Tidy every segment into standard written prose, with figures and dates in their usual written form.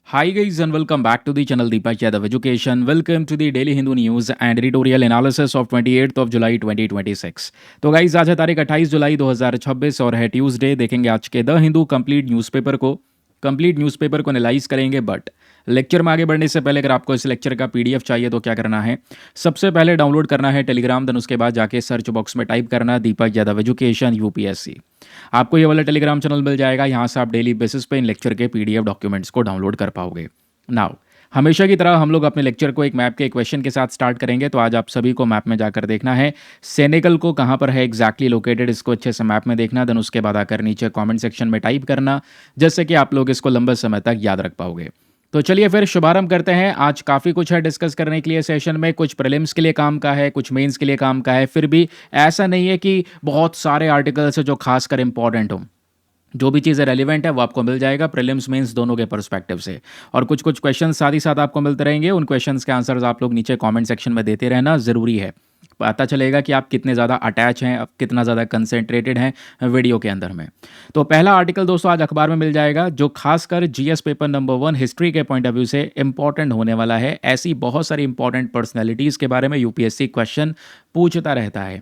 Hi guys and welcome back to the channel Deepak Yadav Education. Welcome to the Daily Hindu News and Editorial Analysis of 28th of July 2026. तो guys आज है तारीख 28 जुलाई 2026 और है Tuesday. देखेंगे आज के द हिंदू कंप्लीट न्यूज़पेपर को एनालाइज करेंगे। बट लेक्चर में आगे बढ़ने से पहले अगर आपको इस लेक्चर का पीडीएफ चाहिए तो क्या करना है, सबसे पहले डाउनलोड करना है टेलीग्राम, देन उसके बाद जाके सर्च बॉक्स में टाइप करना दीपक यादव एजुकेशन यूपीएससी। आपको ये वाला टेलीग्राम चैनल मिल जाएगा। यहाँ से आप डेली बेसिस पे इन लेक्चर के पीडीएफ डॉक्यूमेंट्स को डाउनलोड कर पाओगे। नाउ हमेशा की तरह हम लोग अपने लेक्चर को एक मैप के क्वेश्चन के साथ स्टार्ट करेंगे। तो आज आप सभी को मैप में जाकर देखना है सेनेगल को कहाँ पर है एग्जैक्टली लोकेटेड, इसको अच्छे से मैप में देखना। देन उसके बाद आकर नीचे कमेंट सेक्शन में टाइप करना, जैसे कि आप लोग इसको लंबे समय तक याद रख पाओगे। तो चलिए फिर शुभारंभ करते हैं। आज काफ़ी कुछ है डिस्कस करने के लिए सेशन में। कुछ प्रीलिम्स के लिए काम का है, कुछ मेंस के लिए काम का है। फिर भी ऐसा नहीं है कि बहुत सारे आर्टिकल्स है जो खासकर इंपॉर्टेंट हो। जो भी चीज़ें रेलिवेंट है वो आपको मिल जाएगा प्रीलिम्स मेंस दोनों के पर्सपेक्टिव से। और कुछ कुछ क्वेश्चन साथ ही साथ आपको मिलते रहेंगे। उन क्वेश्चंस के आंसर्स आप लोग नीचे कमेंट सेक्शन में देते रहना ज़रूरी है। पता चलेगा कि आप कितने ज़्यादा अटैच हैं, आप कितना ज़्यादा कंसेंट्रेटेड हैं वीडियो के अंदर में। तो पहला आर्टिकल दोस्तों आज अखबार में मिल जाएगा, जो खासकर जीएस पेपर नंबर 1 हिस्ट्री के पॉइंट ऑफ व्यू से इंपॉर्टेंट होने वाला है। ऐसी बहुत सारी इंपॉर्टेंट पर्सनैलिटीज़ के बारे में यूपीएससी क्वेश्चन पूछता रहता है।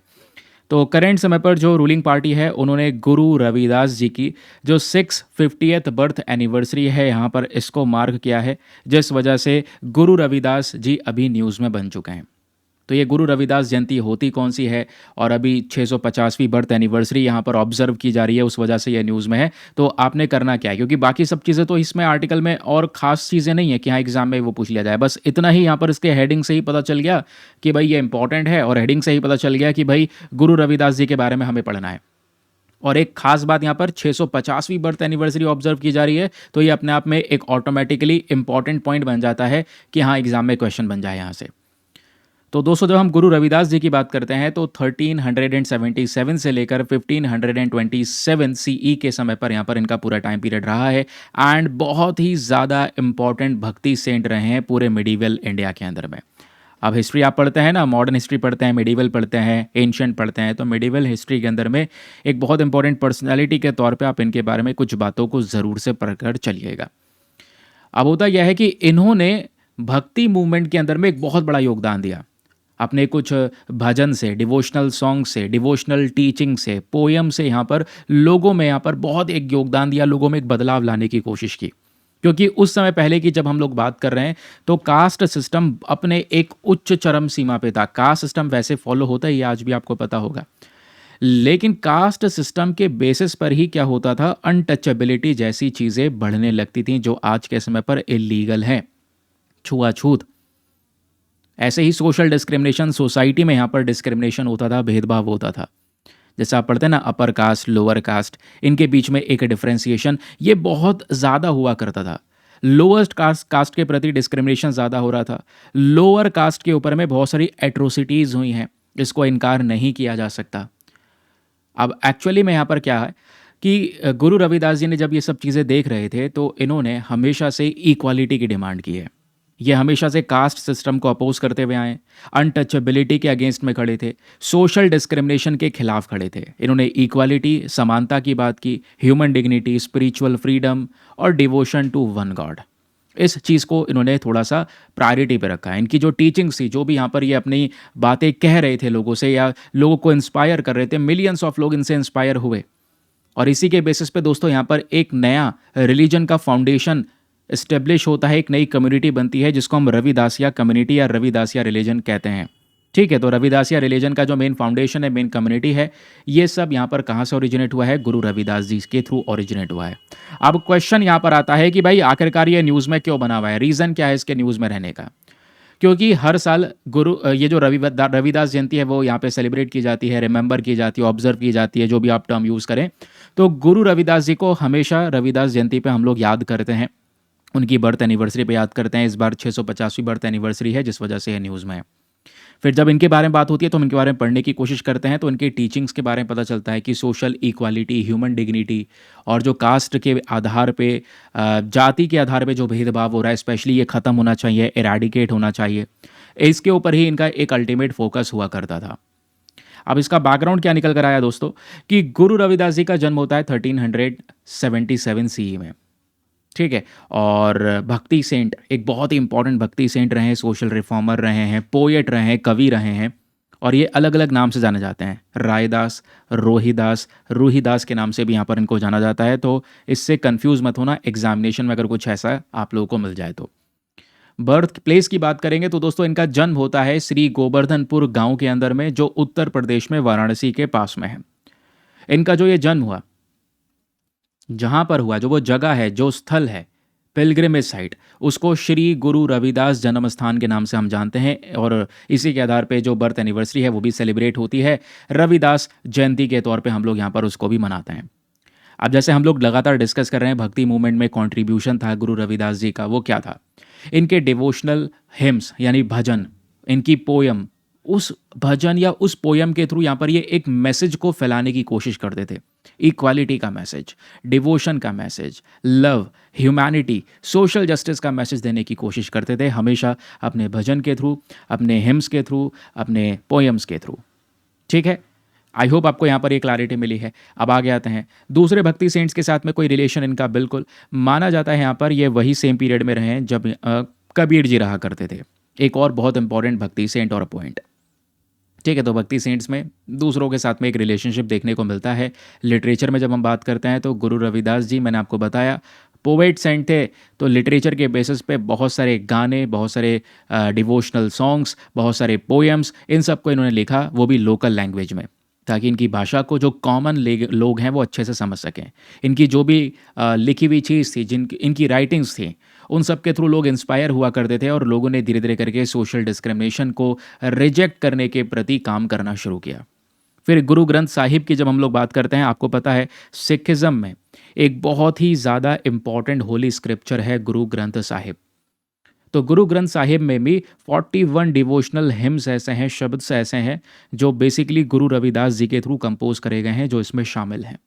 तो करेंट समय पर जो रूलिंग पार्टी है उन्होंने गुरु रविदास जी की जो 650th बर्थ एनिवर्सरी है यहाँ पर इसको मार्क किया है, जिस वजह से गुरु रविदास जी अभी न्यूज़ में बन चुके हैं। तो ये गुरु रविदास जयंती होती कौन सी है और अभी 650वीं बर्थ एनिवर्सरी यहाँ पर ऑब्जर्व की जा रही है, उस वजह से ये न्यूज़ में है। तो आपने करना क्या है, क्योंकि बाकी सब चीज़ें तो इसमें आर्टिकल में और ख़ास चीज़ें नहीं है कि हाँ एग्जाम में वो पूछ लिया जाए। बस इतना ही यहाँ पर इसके हेडिंग से ही पता चल गया कि भाई ये इंपॉर्टेंट है, और हेडिंग से ही पता चल गया कि भाई गुरु रविदास जी के बारे में हमें पढ़ना है। और एक खास बात यहाँ पर 650वीं बर्थ एनिवर्सरी ऑब्जर्व की जा रही है, तो ये अपने आप में एक ऑटोमेटिकली इंपॉर्टेंट पॉइंट बन जाता है कि हाँ एग्जाम में क्वेश्चन बन जाए यहाँ से। तो दोस्तों जब हम गुरु रविदास जी की बात करते हैं तो 1377 से लेकर 1527 सीई के समय पर यहाँ पर इनका पूरा टाइम पीरियड रहा है। एंड बहुत ही ज़्यादा इंपॉर्टेंट भक्ति सेंट रहे हैं पूरे मिडीवल इंडिया के अंदर में। अब हिस्ट्री आप पढ़ते हैं ना, मॉडर्न हिस्ट्री पढ़ते हैं, मिडीवल पढ़ते हैं, एंशिएंट पढ़ते हैं, तो मिडीवल हिस्ट्री के अंदर में एक बहुत इंपॉर्टेंट पर्सनैलिटी के तौर पे आप इनके बारे में कुछ बातों को ज़रूर से पढ़कर चलिएगा। अब होता यह है कि इन्होंने भक्ति मूवमेंट के अंदर में एक बहुत बड़ा योगदान दिया। अपने कुछ भजन से, डिवोशनल सॉन्ग से, डिवोशनल टीचिंग से, पोयम से यहाँ पर लोगों में यहाँ पर बहुत एक योगदान दिया, लोगों में एक बदलाव लाने की कोशिश की। क्योंकि उस समय पहले की जब हम लोग बात कर रहे हैं तो कास्ट सिस्टम अपने एक उच्च चरम सीमा पे था। कास्ट सिस्टम वैसे फॉलो होता है, ये आज भी आपको पता होगा, लेकिन कास्ट सिस्टम के बेसिस पर ही क्या होता था, अनटचेबिलिटी जैसी चीज़ें बढ़ने लगती थी जो आज के समय पर इलीगल है। छुआछूत, ऐसे ही सोशल डिस्क्रिमिनेशन, सोसाइटी में यहाँ पर डिस्क्रिमिनेशन होता था, भेदभाव होता था। जैसे आप पढ़ते हैं ना अपर कास्ट, लोअर कास्ट, इनके बीच में एक डिफ्रेंसिएशन ये बहुत ज़्यादा हुआ करता था। लोअस्ट कास्ट के प्रति डिस्क्रिमिनेशन ज़्यादा हो रहा था। लोअर कास्ट के ऊपर में बहुत सारी एट्रोसिटीज़ हुई हैं, इसको इनकार नहीं किया जा सकता। अब एक्चुअली में यहाँ पर क्या है कि गुरु रविदास जी ने जब ये सब चीज़ें देख रहे थे तो इन्होंने हमेशा से इक्वालिटी की डिमांड की है। ये हमेशा से कास्ट सिस्टम को अपोज करते हुए आए, अनटचेबिलिटी के अगेंस्ट में खड़े थे, सोशल डिस्क्रिमिनेशन के खिलाफ खड़े थे। इन्होंने इक्वालिटी, समानता की बात की, ह्यूमन डिग्निटी, स्पिरिचुअल फ्रीडम और डिवोशन टू वन गॉड, इस चीज़ को इन्होंने थोड़ा सा प्रायोरिटी पे रखा है। इनकी जो टीचिंग्स थी, जो भी यहाँ पर ये अपनी बातें कह रहे थे लोगों से या लोगों को इंस्पायर कर रहे थे, मिलियंस ऑफ लोग इनसे इंस्पायर हुए। और इसी के बेसिस पे दोस्तों यहाँ पर एक नया रिलीजन का फाउंडेशन इस्टेब्लिश होता है, एक नई कम्युनिटी बनती है जिसको हम रविदासिया कम्युनिटी या रविदासिया रिलीजन कहते हैं। ठीक है, तो रविदासिया रिलीजन का जो मेन फाउंडेशन है, मेन कम्युनिटी है, ये सब यहाँ पर कहाँ से ओरिजिनेट हुआ है, गुरु रविदास जी के थ्रू ओरिजिनेट हुआ है। अब क्वेश्चन यहाँ पर आता है कि भाई आखिरकार ये न्यूज़ में क्यों बना हुआ है, रीज़न क्या है इसके न्यूज़ में रहने का। क्योंकि हर साल ये जो रविदास जयंती है वो यहाँ पे सेलिब्रेट की जाती है, रिमेंबर की जाती है, ऑब्जर्व की जाती है, जो भी आप टर्म यूज़ करें। तो गुरु रविदास जी को हमेशा रविदास जयंती पे हम लोग याद करते हैं, उनकी बर्थ एनिवर्सरी पे याद करते हैं। इस बार 650वीं बर्थ एनिवर्सरी है, जिस वजह से ये न्यूज़ में है। फिर जब इनके बारे में बात होती है तो हम इनके बारे में पढ़ने की कोशिश करते हैं, तो इनके टीचिंग्स के बारे में पता चलता है कि सोशल इक्वालिटी, ह्यूमन डिग्निटी और जो कास्ट के आधार पे, जाति के आधार पे जो भेदभाव हो रहा है, स्पेशली ये ख़त्म होना चाहिए, एराडिकेट होना चाहिए। इसके ऊपर ही इनका एक अल्टीमेट फोकस हुआ करता था। अब इसका बैकग्राउंड क्या निकल कर आया दोस्तों, कि गुरु रविदास जी का जन्म होता है 1377 सीई में। ठीक है। और भक्ति सेंट, एक बहुत ही इंपॉर्टेंट भक्ति सेंट रहे हैं, सोशल रिफॉर्मर रहे हैं, पोएट रहे हैं, कवि रहे हैं, और ये अलग अलग नाम से जाने जाते हैं। रायदास, रोहिदास, रूहीदास के नाम से भी यहाँ पर इनको जाना जाता है। तो इससे कंफ्यूज मत होना एग्जामिनेशन में अगर कुछ ऐसा आप लोगों को मिल जाए तो। बर्थ प्लेस की बात करेंगे तो दोस्तों इनका जन्म होता है श्री गोवर्धनपुर गांव के अंदर में, जो उत्तर प्रदेश में वाराणसी के पास में है। इनका जो ये जन्म हुआ, जहां पर हुआ, जो वो जगह है, जो स्थल है, पिलग्रिमेज साइट, उसको श्री गुरु रविदास जन्म स्थान के नाम से हम जानते हैं। और इसी के आधार पे जो बर्थ एनिवर्सरी है वो भी सेलिब्रेट होती है, रविदास जयंती के तौर पे हम लोग यहाँ पर उसको भी मनाते हैं। अब जैसे हम लोग लगातार डिस्कस कर रहे हैं भक्ति मूवमेंट में कंट्रीब्यूशन था गुरु रविदास जी का, वो क्या था? इनके डिवोशनल हिम्स यानी भजन, इनकी पोयम, उस भजन या उस पोयम के थ्रू यहाँ पर ये एक मैसेज को फैलाने की कोशिश करते थे। इक्वालिटी का मैसेज, डिवोशन का message, love, humanity, social justice का मैसेज देने की कोशिश करते थे हमेशा, अपने भजन के थ्रू, अपने हिम्स के थ्रू, अपने पोयम्स के थ्रू। ठीक है, आई होप आपको यहाँ पर ये क्लैरिटी मिली है। अब आगे आते हैं दूसरे भक्ति सेंट्स के साथ में कोई रिलेशन इनका बिल्कुल माना जाता है यहाँ पर, ये वही सेम पीरियड में रहे हैं जब कबीर जी रहा करते थे। एक और बहुत इंपॉर्टेंट भक्ति सेंट और पॉइंट। ठीक है, तो भक्ति सेंट्स में दूसरों के साथ में एक रिलेशनशिप देखने को मिलता है। लिटरेचर में जब हम बात करते हैं तो गुरु रविदास जी, मैंने आपको बताया, पोएट सेंट थे। तो लिटरेचर के बेसिस पे बहुत सारे गाने, बहुत सारे डिवोशनल सॉन्ग्स, बहुत सारे पोएम्स, इन सब को इन्होंने लिखा, वो भी लोकल लैंग्वेज में, ताकि इनकी भाषा को जो कॉमन लोग हैं वो अच्छे से समझ सकें। इनकी जो भी लिखी हुई चीज़ थी, जिन इनकी राइटिंग्स थी, उन सब के थ्रू लोग इंस्पायर हुआ करते थे, और लोगों ने धीरे धीरे करके सोशल डिस्क्रिमिनेशन को रिजेक्ट करने के प्रति काम करना शुरू किया। फिर गुरु ग्रंथ साहिब की जब हम लोग बात करते हैं, आपको पता है सिखिज़म में एक बहुत ही ज़्यादा इम्पॉर्टेंट होली स्क्रिप्चर है गुरु ग्रंथ साहिब। तो गुरु ग्रंथ साहिब में भी 41 डिवोशनल हिम्स ऐसे हैं, शब्द से ऐसे हैं, जो बेसिकली गुरु रविदास जी के थ्रू कंपोज करे गए हैं, जो इसमें शामिल हैं।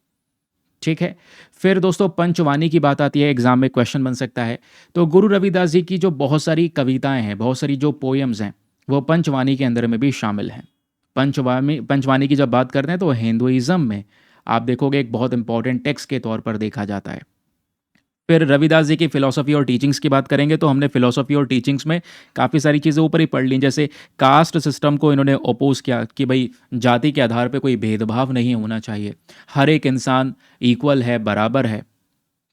ठीक है, फिर दोस्तों पंचवाणी की बात आती है, एग्जाम में क्वेश्चन बन सकता है। तो गुरु रविदास जी की जो बहुत सारी कविताएं हैं, बहुत सारी जो पोएम्स हैं, वो पंचवाणी के अंदर में भी शामिल हैं। पंचवाणी की जब बात करते हैं तो हिंदुइज्म में आप देखोगे एक बहुत इंपॉर्टेंट टेक्स्ट के तौर पर देखा जाता है। फिर रविदास जी की फिलॉसफी और टीचिंग्स की बात करेंगे तो हमने फिलॉसफी और टीचिंग्स में काफ़ी सारी चीज़ें ऊपर ही पढ़ ली, जैसे कास्ट सिस्टम को इन्होंने अपोज किया कि भाई जाति के आधार पे कोई भेदभाव नहीं होना चाहिए, हर एक इंसान इक्वल है, बराबर है।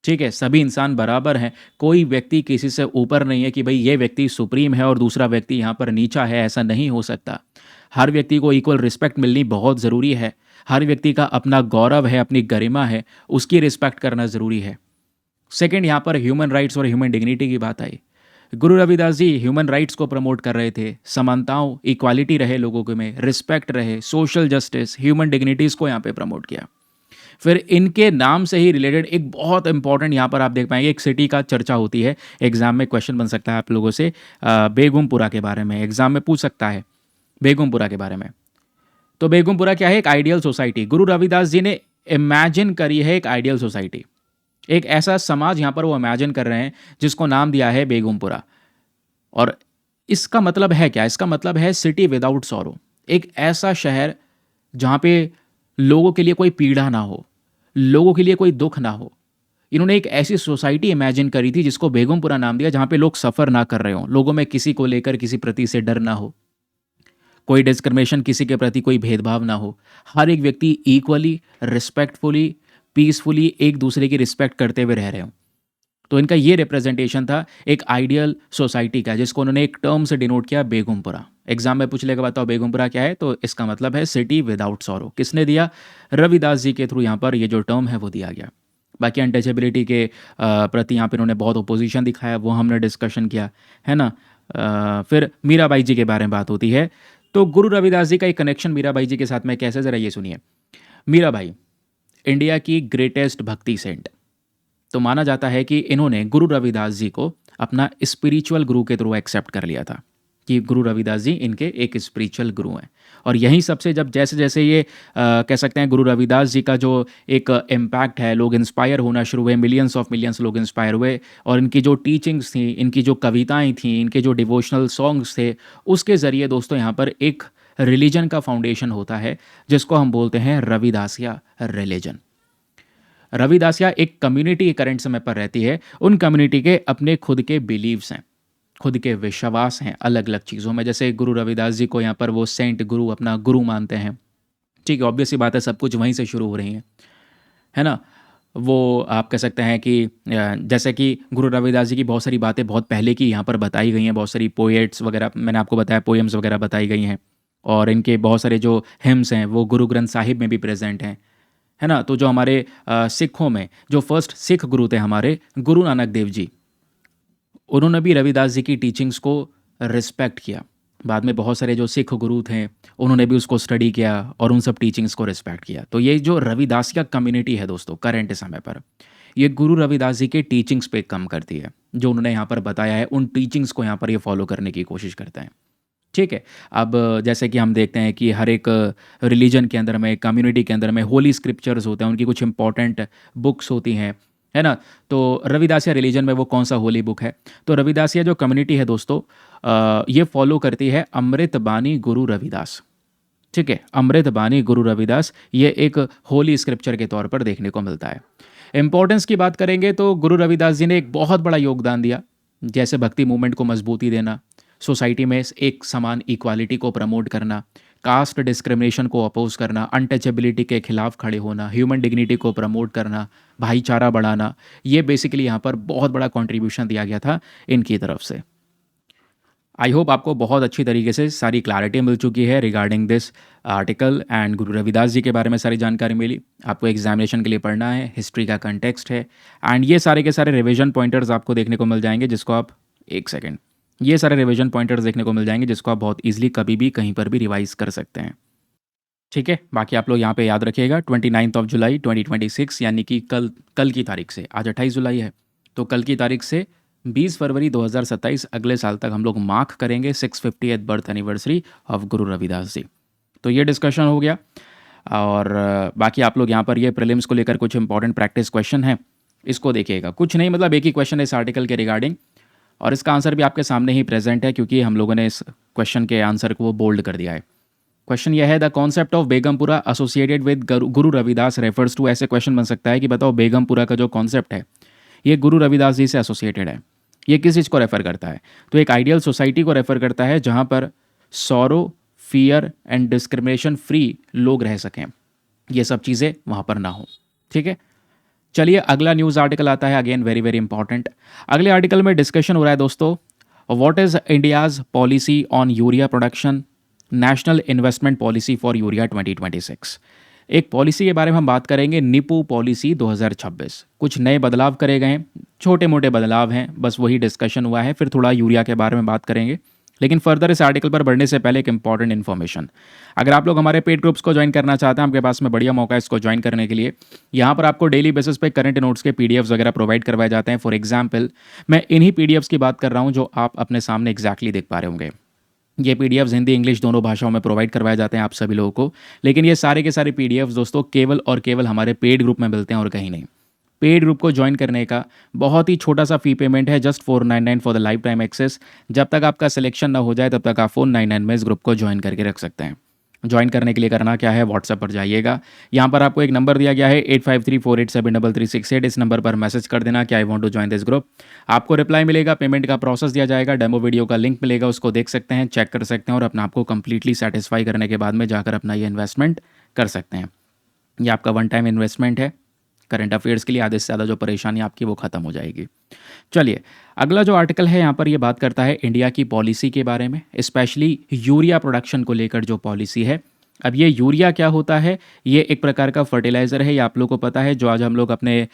ठीक है, सभी इंसान बराबर हैं, कोई व्यक्ति किसी से ऊपर नहीं है कि भाई ये व्यक्ति सुप्रीम है और दूसरा व्यक्ति यहाँ पर नीचा है, ऐसा नहीं हो सकता। हर व्यक्ति को इक्वल रिस्पेक्ट मिलनी बहुत ज़रूरी है। हर व्यक्ति का अपना गौरव है, अपनी गरिमा है, उसकी रिस्पेक्ट करना ज़रूरी है। सेकंड, यहाँ पर ह्यूमन राइट्स और ह्यूमन डिग्निटी की बात आई। गुरु रविदास जी ह्यूमन राइट्स को प्रमोट कर रहे थे, समानताओं, इक्वालिटी रहे लोगों के में, रिस्पेक्ट रहे, सोशल जस्टिस, ह्यूमन डिग्निटीज़ को यहाँ पे प्रमोट किया। फिर इनके नाम से ही रिलेटेड एक बहुत इंपॉर्टेंट यहाँ पर आप देख पाएंगे, एक सिटी का चर्चा होती है, एग्जाम में क्वेश्चन बन सकता है आप लोगों से, बेगमपुरा के बारे में एग्जाम में पूछ सकता है, बेगमपुरा के बारे में। तो बेगमपुरा क्या है? एक आइडियल सोसाइटी। गुरु रविदास जी ने इमेजिन करी है एक आइडियल सोसाइटी, एक ऐसा समाज यहाँ पर वो इमेजिन कर रहे हैं जिसको नाम दिया है बेगमपुरा। और इसका मतलब है क्या? इसका मतलब है सिटी विदाउट सॉरो, एक ऐसा शहर जहाँ पे लोगों के लिए कोई पीड़ा ना हो, लोगों के लिए कोई दुख ना हो। इन्होंने एक ऐसी सोसाइटी इमेजिन करी थी जिसको बेगमपुरा नाम दिया, जहाँ पे लोग सफ़र ना कर रहे हों, लोगों में किसी को लेकर किसी प्रति से डर ना हो, कोई डिस्क्रिमिनेशन, किसी के प्रति कोई भेदभाव ना हो, हर एक व्यक्ति इक्वली, रिस्पेक्टफुली, पीसफुली एक दूसरे की रिस्पेक्ट करते हुए रह रहे हो। तो इनका ये रिप्रेजेंटेशन था एक आइडियल सोसाइटी का, जिसको उन्होंने एक टर्म से डिनोट किया, बेगमपुरा। एग्जाम में पूछ लेगा बताओ बेगमपुरा क्या है, तो इसका मतलब है सिटी विदाउट सॉरो। किसने दिया? रविदास जी के थ्रू यहाँ पर ये जो टर्म है वो दिया गया। बाकी अनटचेबिलिटी के प्रति यहाँ पर इन्होंने बहुत ओपोजिशन दिखाया, वो हमने डिस्कशन किया है ना। फिर मीराबाई जी के बारे में बात होती है, तो गुरु रविदास जी का एक कनेक्शन मीराबाई जी के साथ में कैसे, ज़रा ये सुनिए। मीराबाई इंडिया की ग्रेटेस्ट भक्ति सेंट, तो माना जाता है कि इन्होंने गुरु रविदास जी को अपना स्पिरिचुअल गुरु के थ्रू एक्सेप्ट कर लिया था, कि गुरु रविदास जी इनके एक स्पिरिचुअल गुरु हैं। और यहीं सबसे जब जैसे जैसे ये कह सकते हैं गुरु रविदास जी का जो एक इम्पैक्ट है, लोग इंस्पायर होना शुरू हुए, मिलियंस ऑफ मिलियंस लोग इंस्पायर हुए, और इनकी जो टीचिंग्स थी, इनकी जो कविताएं थी, इनके जो डिवोशनल सॉन्ग्स थे, उसके ज़रिए दोस्तों यहाँ पर एक रिलीजन का फाउंडेशन होता है, जिसको हम बोलते हैं रविदासिया रिलीजन। रविदासिया एक कम्युनिटी करंट समय पर रहती है, उन कम्युनिटी के अपने खुद के बिलीव्स हैं, खुद के विश्वास हैं अलग अलग चीज़ों में। जैसे गुरु रविदास जी को यहाँ पर वो सेंट गुरु अपना गुरु मानते हैं। ठीक है, ऑब्वियस सी बात है, सब कुछ वहीं से शुरू हो रही है ना। वो आप कह सकते हैं कि जैसे कि गुरु रविदास जी की बहुत सारी बातें बहुत पहले की यहाँ पर बताई गई हैं, बहुत सारी पोएट्स वगैरह मैंने आपको बताया, पोएम्स वगैरह बताई गई हैं, और इनके बहुत सारे जो हिम्स हैं वो गुरु ग्रंथ साहिब में भी प्रेजेंट हैं, है ना। तो जो हमारे सिखों में जो फर्स्ट सिख गुरु थे हमारे गुरु नानक देव जी, उन्होंने भी रविदास जी की टीचिंग्स को रिस्पेक्ट किया। बाद में बहुत सारे जो सिख गुरु थे उन्होंने भी उसको स्टडी किया और उन सब टीचिंग्स को रिस्पेक्ट किया। तो ये जो रविदासिया कम्युनिटी है दोस्तों करंट समय पर, ये गुरु रविदास जी के टीचिंग्स पे कम करती है, जो उन्होंने यहाँ पर बताया है उन टीचिंग्स को यहाँ पर ये फॉलो करने की कोशिश करते हैं। ठीक है, अब जैसे कि हम देखते हैं कि हर एक रिलीजन के अंदर में, कम्युनिटी के अंदर में होली स्क्रिप्चर्स होते हैं, उनकी कुछ इंपॉर्टेंट बुक्स होती हैं, है ना। तो रविदासिया रिलीजन में वो कौन सा होली बुक है? तो रविदासिया जो कम्युनिटी है दोस्तों, ये फॉलो करती है अमृत बानी गुरु रविदास। ठीक है, अमृत बानी गुरु रविदास ये एक होली स्क्रिप्चर के तौर पर देखने को मिलता है। इंपॉर्टेंस की बात करेंगे तो गुरु रविदास जी ने एक बहुत बड़ा योगदान दिया, जैसे भक्ति मूवमेंट को मजबूती देना, सोसाइटी में एक समान इक्वालिटी को प्रमोट करना, कास्ट डिस्क्रिमिनेशन को अपोज करना, अनटचेबिलिटी के खिलाफ खड़े होना, ह्यूमन डिग्निटी को प्रमोट करना, भाईचारा बढ़ाना। ये बेसिकली यहाँ पर बहुत बड़ा कंट्रीब्यूशन दिया गया था इनकी तरफ से। आई होप आपको बहुत अच्छी तरीके से सारी क्लैरिटी मिल चुकी है regarding this article and Guru Ravidas ji के बारे में सारी जानकारी मिली। आपको एग्जामिनेशन के लिए पढ़ना है, हिस्ट्री का कंटेक्स्ट है, एंड ये सारे के सारे रिवीजन पॉइंटर्स आपको देखने को मिल जाएंगे, जिसको आप एक सेकेंड, ये सारे रिवीजन पॉइंटर्स देखने को मिल जाएंगे जिसको आप बहुत ईजिली कभी भी कहीं पर भी रिवाइज कर सकते हैं। ठीक है, बाकी आप लोग यहाँ पे याद रखिएगा 29 जुलाई 2026 यानी कि कल की तारीख से, आज 28 जुलाई है, तो कल की तारीख से 20 फरवरी 2027 अगले साल तक हम लोग मार्क करेंगे 650th birth anniversary of Guru Ravidas ji. तो ये डिस्कशन हो गया, और बाकी आप लोग यहाँ पर ये प्रीलिम्स को लेकर कुछ इंपॉर्टेंट प्रैक्टिस क्वेश्चन है, इसको देखिएगा। कुछ नहीं, मतलब एक ही क्वेश्चन है इस आर्टिकल के रिगार्डिंग, और इसका आंसर भी आपके सामने ही प्रेजेंट है, क्योंकि हम लोगों ने इस क्वेश्चन के आंसर को वो बोल्ड कर दिया है। क्वेश्चन यह है, the concept of Begampura associated with Guru Ravidas refers to. ऐसे क्वेश्चन बन सकता है कि बताओ बेगमपुरा का जो कॉन्सेप्ट है ये गुरु रविदास जी से एसोसिएटेड है, ये किस चीज़ को रेफर करता है? तो एक आइडियल सोसाइटी को रेफर करता है जहाँ पर sorrow, fear and discrimination free लोग रह सकें, ये सब चीज़ें वहाँ पर ना हो। ठीक है, चलिए अगला न्यूज़ आर्टिकल आता है, अगेन वेरी वेरी इंपॉर्टेंट। अगले आर्टिकल में डिस्कशन हो रहा है दोस्तों, what is India's policy on urea production, national investment policy for urea 2026। एक पॉलिसी के बारे में हम बात करेंगे, निपू पॉलिसी 2026। कुछ नए बदलाव करे गए हैं, छोटे मोटे बदलाव हैं, बस वही डिस्कशन हुआ है। फिर थोड़ा यूरिया के बारे में बात करेंगे, लेकिन फर्दर इस आर्टिकल पर बढ़ने से पहले एक इंपॉर्टेंट इन्फॉर्मेशन, अगर आप लोग हमारे पेड ग्रुप्स को ज्वाइन करना चाहते हैं, आपके पास में बढ़िया मौका है इसको ज्वाइन करने के लिए। यहाँ पर आपको डेली बेसिस पे करंट नोट्स के पीडीएफ्स वगैरह प्रोवाइड करवाए जाते हैं। फॉर एग्जाम्पल मैं इन्हीं पीडीएफ्स की बात कर रहा हूँ जो आप अपने सामने एग्जैक्टली देख पा रहे होंगे। ये पीडीएफ्स हिंदी इंग्लिश दोनों भाषाओं में प्रोवाइड करवाए जाते हैं आप सभी लोगों को, लेकिन ये सारे के सारे पीडीएफ्स दोस्तों केवल और केवल हमारे पेड ग्रुप में मिलते हैं और कहीं नहीं। पेड ग्रुप को ज्वाइन करने का बहुत ही छोटा सा फी पेमेंट है, just 499 for the lifetime access. जब तक आपका सिलेक्शन ना हो जाए तब तक आप 499 में इस ग्रुप को ज्वाइन करके रख सकते हैं। ज्वाइन करने के लिए करना क्या है, व्हाट्सएप पर जाइएगा, यहाँ पर आपको एक नंबर दिया गया है 8534873368। इस नंबर पर मैसेज कर देना कि I want to join this group. आपको रिप्लाई मिलेगा, पेमेंट का प्रोसेस दिया जाएगा, डेमो वीडियो का लिंक मिलेगा, उसको देख सकते हैं, चेक कर सकते हैं, और अपना आपको कंप्लीटली सेटिस्फाई करने के बाद में जाकर अपना ये इन्वेस्टमेंट कर सकते हैं। ये आपका वन टाइम इन्वेस्टमेंट है, करंट अफेयर्स के लिए आधे से ज़्यादा जो परेशानी आपकी वो ख़त्म हो जाएगी। चलिए अगला जो आर्टिकल है यहाँ पर ये बात करता है इंडिया की पॉलिसी के बारे में, स्पेशली यूरिया प्रोडक्शन को लेकर जो पॉलिसी है। अब ये यूरिया क्या होता है? ये एक प्रकार का फर्टिलाइज़र है, ये आप लोगों को पता है, जो आज हम लोग अपने